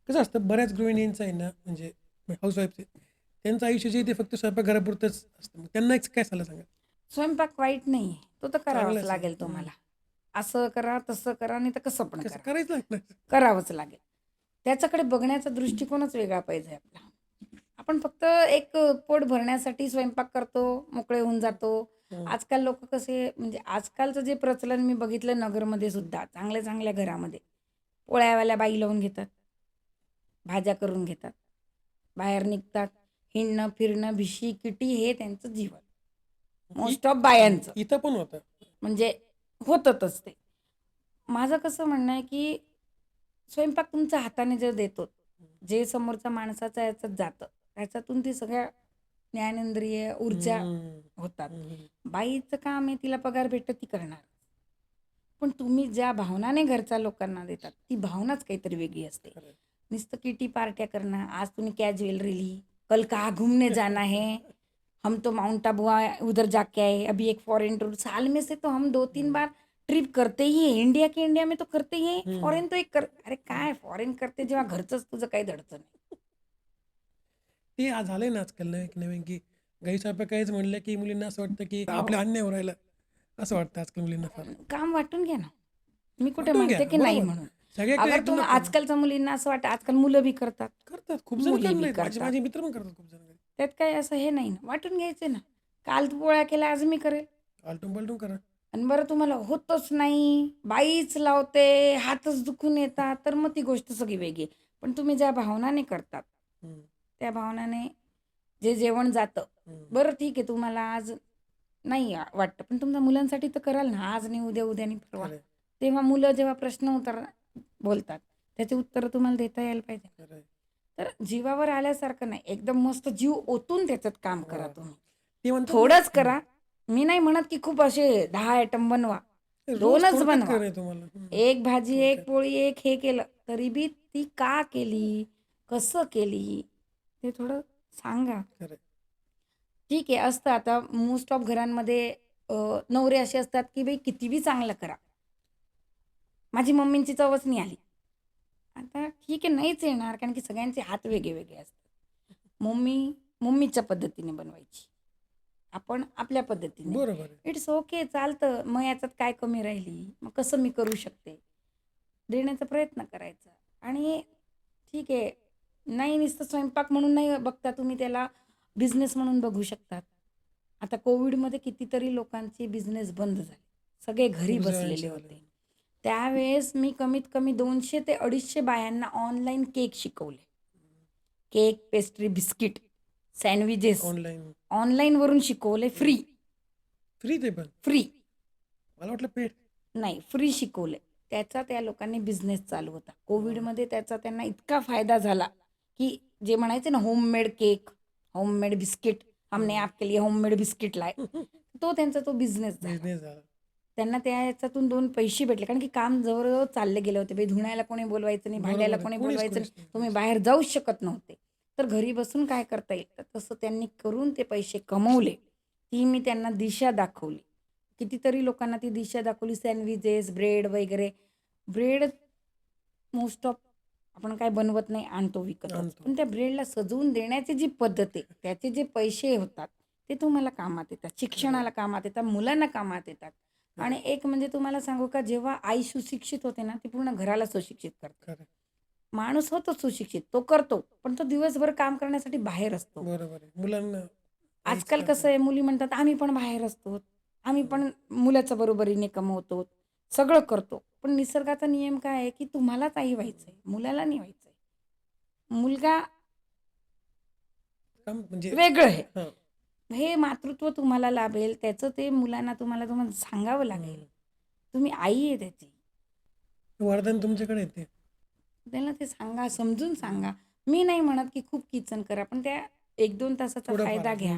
कसं असतं बऱ्याच गृहिणींचं आहे ना म्हणजे हाऊसवाईफचे त्यांचं आयुष्य जे आहे ते फक्त स्वयंपाकघरापुरतंच असतं. मग त्यांना एक काय सल्ला सांगाल? स्वयंपाक वाईट नाही आहे. तो तर करावाच चांगलंच आहे. लागेल तुम्हाला. असं करा, तसं करा, नाही तर कसं पण कसं करा. करायच लागणार. करावंच लागेल. त्याच्याकडे बघण्याचा दृष्टिकोनच वेगळा पाहिजे आपला. आपण फक्त एक पोट भरण्यासाठी स्वयंपाक करतो, मोकळे होऊन जातो. हं. आजकाल लोकं कसे म्हणजे आजकालचं जे प्रचलन मी बघितलं नगरमध्ये सुद्धा चांगल्या-चांगल्या घरामध्ये पोळ्यावाल्या बाई लावून घेतात. भाज्या करून घेतात. बाहेर निघतात. हिंडणं, फिरणं, भिशी, किटी हे त्यांचं जीवन. Most of बायांचं. इथं पण होतं. म्हणजे होतच ते. माझं कसं म्हणणं आहे, की स्वयंपाक तुमच्या हाताने जर देतो, जे समोरच्या माणसाच्या ह्याच्यात जातं, त्याच्यातून ती सगळ्या ज्ञानेंद्रिय, ऊर्जा हं, होतात. हं, हं. बाईचं काम आहे, तिला पगार भेटतो ती करणार. पण तुम्ही ज्या भावनाने घरच्या लोकांना देतात, ती भावनाच काहीतरी वेगळी असते. खरं आहे. नुसतं किटी पार्ट्या करणं, आज तूने क्या ज्वेलरी ली, कल कहाँ घूमने जाना है, हम तो माउंट आबू उधर जाके आए, अभी एक फॉरेन टूर, साल में से तो हम 2-3 बार ट्रिप करते ही आहे. इंडिया के इंडिया में तो करते ही आहे. फॉरेन तो एक कर, अरे काय फॉरेन करते जेव्हा घरचंच तुझं काही धडचं नाही. ते आज झालंय ना आजकाल नवीन की गैरसमज म्हणलं की मुलींना असं वाटतं की आपल्या अन्याय राहिलं, असं वाटतं आजकाल मुलींना फार. काम वाटून घ्या ना. मी कुठे वाटून घ्या, म्हणते की नाही बरोबर. म्हणून. सगळ्याकडे अगर एकदम तुम्ही नको. आजकालच्या मुलींना असं वाटतं, आजकाल मुलं बी करतात. करतात खूप जण मुली बी करणार माझे करतात. माझे मित्र पण करतात खूप जण. त्यात काही असं हे नाही ना. वाटून घ्यायचे ना. काल तू पोळ्या केल्या, आज मी करेल. आलटून पालटून करा. आणि बरं तुम्हाला होतच नाही, बाईच लावते, हातच दुखून येतात, तर मग ती गोष्ट सगळी वेगळी आहे. पण तुम्ही ज्या भावनाने करतात, हम्म, त्या भावनाने जे जेवण जातं, हम्म. बरं ठीक आहे तुम्हाला आज नाही वाटतं, पण तुमच्या मुलांसाठी तर कराल ना. आज नाही, उद्या, उद्या नाही, परवा. खरंय, तेव्हा मुलं जेव्हा प्रश्न बोलतात, त्याची उत्तरं तुम्हाला देता यायला पाहिजे. खरंय. तर जीवावर आल्यासारखं नाही, एकदम मस्त जीव ओतून त्याच्यात काम करा तुम्ही. ते म्हणतात थोडंच करा. मी नाही म्हणत की खूप असे 10 आयटम बनवा. रोज 2च थोडक्यात बनवा. करायचं तुम्हाला. एक भाजी, एक पोळी, एक हे केलं, तरी बी ती का केली, कसं केली, ते थोडं सांगा. खरंय. ठीक आहे, असतं आता मोस्ट ऑफ घरांमध्ये नवरे असे असतात की बाई किती बी चांगलं करा, माझी मम्मींची चवच नाही आली. आता ठीक आहे, नाहीच येणार, कारण की सगळ्यांचे हात वेगळे वेगळे असतात. मम्मीच्या पद्धतीने बनवायची, आपण आपल्या पद्धतीने. बरोबर आहे. इट्स ओके, चालतं. मग याच्यात काय कमी राहिली, मग कसं मी करू शकते, देण्याचा प्रयत्न करायचा. आणि ठीक आहे, नाही नुसतं स्वयंपाक म्हणून नाही बघता तुम्ही, त्याला बिझनेस म्हणून बघू शकतात. आता कोविडमध्ये कितीतरी लोकांचे बिझनेस बंद झाले, सगळे घरी खूप बसलेले जणांचे होते. झाले. त्यावेळेस मी कमीत कमी 200 ते 250 बायांना ऑनलाईन केक शिकवले. Cake, pastry, biscuit, sandwiches online ऑनलाईनवरून शिकवले, फ्री. फ्री ते पण फ्री मला वाटलं पेड. नाही, फ्री शिकवले. त्याचा त्या लोकांनी बिझनेस चालू होता. कोविडमध्ये त्याचा त्यांना इतका फायदा झाला की जे म्हणायचे ना होममेड केक, होममेड बिस्किट, हमने आपके लिए होममेड बिस्किट लाए, तो त्यांचा तो बिझनेस झाला. बिझनेस झाला. त्यांना त्या याच्यातून 2 पैसे भेटले, कारण की काम जवळ चालले गेले होते. बाई धुण्याला कोणी बोलवायचं नाही, भांड्याला बरोबर आहे. कोणी कोणीच बोलवायचं कोणीच नाही, नाही. तुम्ही बाहेर जाऊच शकत नव्हते. तर घरी बसून काय करता येईल, तर तसं त्यांनी करून ते पैसे कमवले. ती मी त्यांना दिशा दाखवली. कितीतरी लोकांना ती दिशा दाखवली. सँडविचेस, ब्रेड वगैरे. ब्रेड मोस्ट ऑफ आपण काय बनवत नाही, आणतो विकतच. आणतो. पण त्या ब्रेडला सजवून देण्याची जी पद्धत आहे, त्याचे जे पैसे होतात, ते तुम्हाला कामात येतात. शिक्षणाला कामात येतात, मुलांना कामात येतात. आणि एक म्हणजे तुम्हाला सांगू का, जेव्हा आई सुशिक्षित होते ना, ती पूर्ण घराला सुशिक्षित करते. खरं. माणूस होतो सुशिक्षित, तो करतो, पण तो दिवसभर काम करण्यासाठी बाहेर असतो. बरोबर आहे. मुलांना आजकाल कसं आहे, मुली म्हणतात आम्ही पण बाहेर असतो, आम्ही पण मुलाच्या बरोबरीने कमवतो, सगळं करतो. पण निसर्गाचा नियम काय आहे की तुम्हालाच आई व्हायचंय, मुलाला नाही व्हायचंय. मुलगा काम म्हणजे वेगळं आहे. हां. हे मातृत्व तुम्हाला लाभेल, त्याचं ते मुलांना तुम्हाला सांगावं लागेल. तुम्ही आई आहे त्याची. वरदान तुमच्याकडे येते. त्याला ते सांगा, समजून सांगा. मी नाही म्हणत की खूप किचन करा, पण त्या 1-2 तासाचा थोडंफार. फायदा घ्या.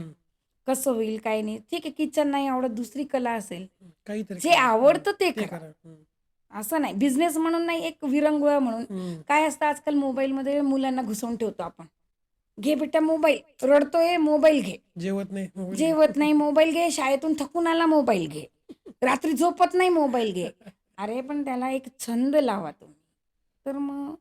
कसं होईल, काय नाही. ठीक आहे, किचन नाही आवडत, दुसरी कला असेल. काहीतरी जे करा. आवडतं ते ते करा. करा. असं नाही, बिझनेस म्हणून नाही, एक विरंगुळा म्हणून. काय असतं आजकाल मोबाईलमध्ये मुलांना घुसवून ठेवतो आपण. घे बेटा मोबाईल, रडतोय मोबाईल घे. जेवत नाही. जेवत नाही मोबाईल घे, शाळेतून थकून आला मोबाईल घे, रात्री झोपत नाही मोबाईल घे. अरे पण त्याला एक छंद लावा तुम्ही, तर मग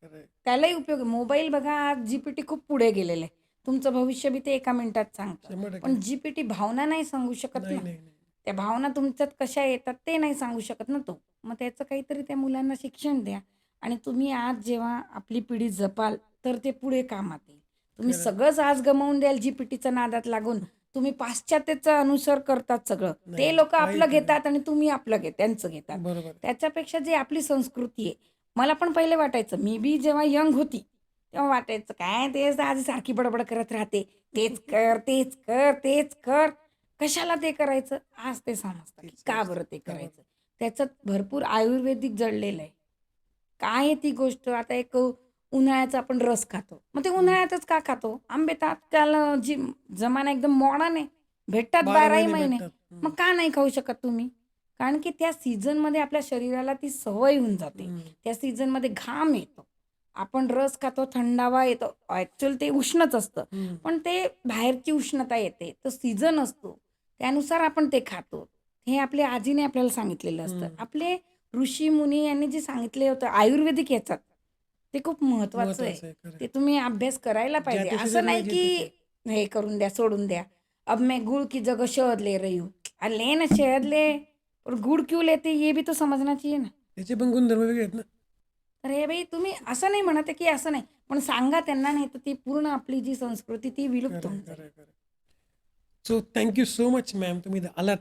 खरंय. त्यालाही उपयोग. मोबाईल बघा, आज जीपीटी खूप पुढे गेलेलं आहे. तुमचं भविष्य बी ते एका मिनिटात सांगतं. 100% पण जीपीटी भावना नाही सांगू शकत नाही ना. नाही नाही. त्या भावना तुमच्यात कशा येतात ते नाही सांगू शकत ना तो. मग त्याचं काहीतरी त्या मुलांना शिक्षण द्या. आणि तुम्ही आज जेव्हा आपली पिढी जपाल, तर ते पुढे कामात येईल. तुम्ही खरं. सगळंच आज गमावून द्याल जीपीटीच्या नादात लागून. तुम्ही पाश्चात्याचं अनुसर करतात सगळं. नाही, ते लोक काही आपलं नाही. घेतात आणि तुम्ही आपलं त्यांचं घेतात. बरोबर. त्याच्यापेक्षा जी आपली संस्कृती आहे, मला पण पहिले वाटायचं, मी बी जेव्हा यंग होती तेव्हा वाटायचं काय तेच आधी सारखी बडबड करत राहते, तेच कर तेच कर तेच कर, कशाला ते करायचं. आज ते समजतं की का बरं ते करायचं. त्याच्यात भरपूर आयुर्वेदिक जडलेलं आहे. काय आहे ती गोष्ट. आता एक उन्हाळ्याचा आपण रस खातो, मग ते उन्हाळ्यातच का खातो. आंबे तर आजकाल जमाना एकदम मॉडर्न आहे, भेटतात 12ही महिने. भेटतात. मग का नाही खाऊ शकत तुम्ही. कारण की त्या सीझनमध्ये आपल्या शरीराला ती सवय होऊन जाते. त्या सीझनमध्ये घाम येतो, आपण रस खातो, थंडावा येतो. ॲक्च्युअल ते उष्णच असतं. पण ते बाहेरची उष्णता येते. तो सीझन असतो. त्यानुसार आपण ते खातो. हे आपल्या आजीने आपल्याला सांगितलेलं असतं. आपले ऋषीमुनी यांनी जे सांगितले होतं आयुर्वेदिक ह्याच्यात, ते खूप महत्त्वाचं आहे. महत्वाचं आहे खरं. ते तुम्ही अभ्यास करायला ज्या पाहिजे. त्या असं सीझनला नाही जे की हे करून द्या, सोडून द्या. अब मैं गुड़ की जगह शहद ले रही हूँ. ले ना शहद ले, और गुड़ क्यों लेते ये भी तो समझना चाहिए ना. त्याचे पण गुणधर्म वेगळे आहेत ना. तर हे बाई तुम्ही असं नाही म्हणत आहे की असं नाही. पण सांगा त्यांना, नाही तर ती पूर्ण आपली जी संस्कृती ती विलुप्त खरं होऊन आहे, जाईल. खरं आहे, खरं आहे. So thank you so much ma'am, तुम्ही इथं आलात.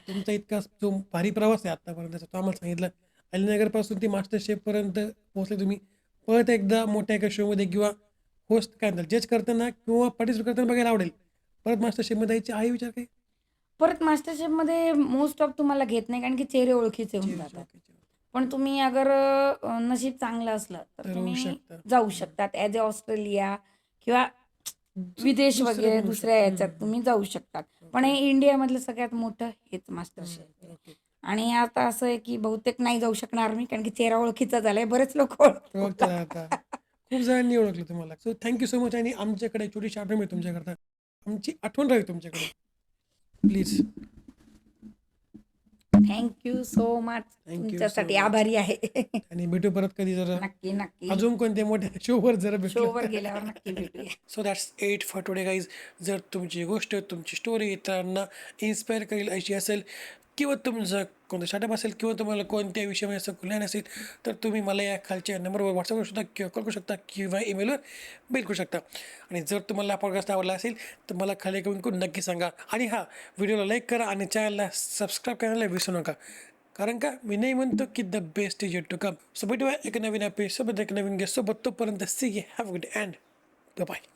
तुमचा इतका जो भारी प्रवास आहे आत्तापर्यंतचा तो आम्हाला सांगितलं. अलीनगरपासून ते मास्टर शेफपर्यंत पोहोचले तुम्ही. परत एकदा मोठ्या एका शोमध्ये किंवा होस्ट काय म्हणतात जज करताना किंवा पार्टिसिपेट करताना बघायला आवडेल. परत मास्टर शेफमध्ये यायची आहे विचार काही? परत मास्टर शेफमध्ये मोस्ट ऑफ तुम्हाला घेत नाही, कारण की चेहरे ओळखीचे होऊन जातात. ओके. पण तुम्ही अगर नशीब चांगलं असलं तर तर होऊ तुम्ही शकतं. जाऊ शकतात. ॲज अ ऑस्ट्रेलिया किंवा विदेश दुसरं वगैरे पण होऊ दुसऱ्या शकतं. ह्याच्यात तुम्ही जाऊ शकतात. पण हे इंडियामधलं सगळ्यात मोठं हेच मास्टर शेफ आहे. ओके. आणि आता असं आहे की बहुतेक नाही जाऊ शकणार मी, कारण की चेहरा ओळखीचा झालाय. बरेच लोक ओळखतात आता. खूप जणांनी ओळखलं तुम्हाला. So thank you so much. आणि आमच्याकडे छोटीशी आठवण आहे तुमच्याकरता. आमची आठवण राहील तुमच्याकडे. Please. Thank you so much. Thank you so तुमच्यासाठी मच. आभारी आहे. आणि भेटू परत कधी जरा नक्की नक्की अजून कोणत्या मोठ्या शोवर जरा भेटलो. शोवर गेल्यावर नक्की भेटूया. So that's it for today guys. जर तुमची गोष्ट, तुमची स्टोरी इतरांना इन्स्पायर करेल अशी असेल, किंवा तुमचं कोणतं स्टार्टअप असेल, किंवा तुम्हाला कोणत्या विषयामध्ये असं ज्ञान असेल, तर तुम्ही मला या खालच्या नंबरवर व्हॉट्सअप करू शकता, किंवा कॉल करू शकता, किंवा ईमेलवर मेल करू शकता. आणि जर तुम्हाला पॉडकास्ट आवडला असेल तर मला खाली कमेंट करून नक्की सांगा. आणि हां, व्हिडिओला लाईक करा आणि चॅनलला सबस्क्राईब करायला विसरू नका. कारण का मी नाही म्हणतो की the best is yet to come. So भेटूया एक नवीन एपिसोड सोबत, एक नवीन गेस्ट सोबत. तोपर्यंत see have good and bye.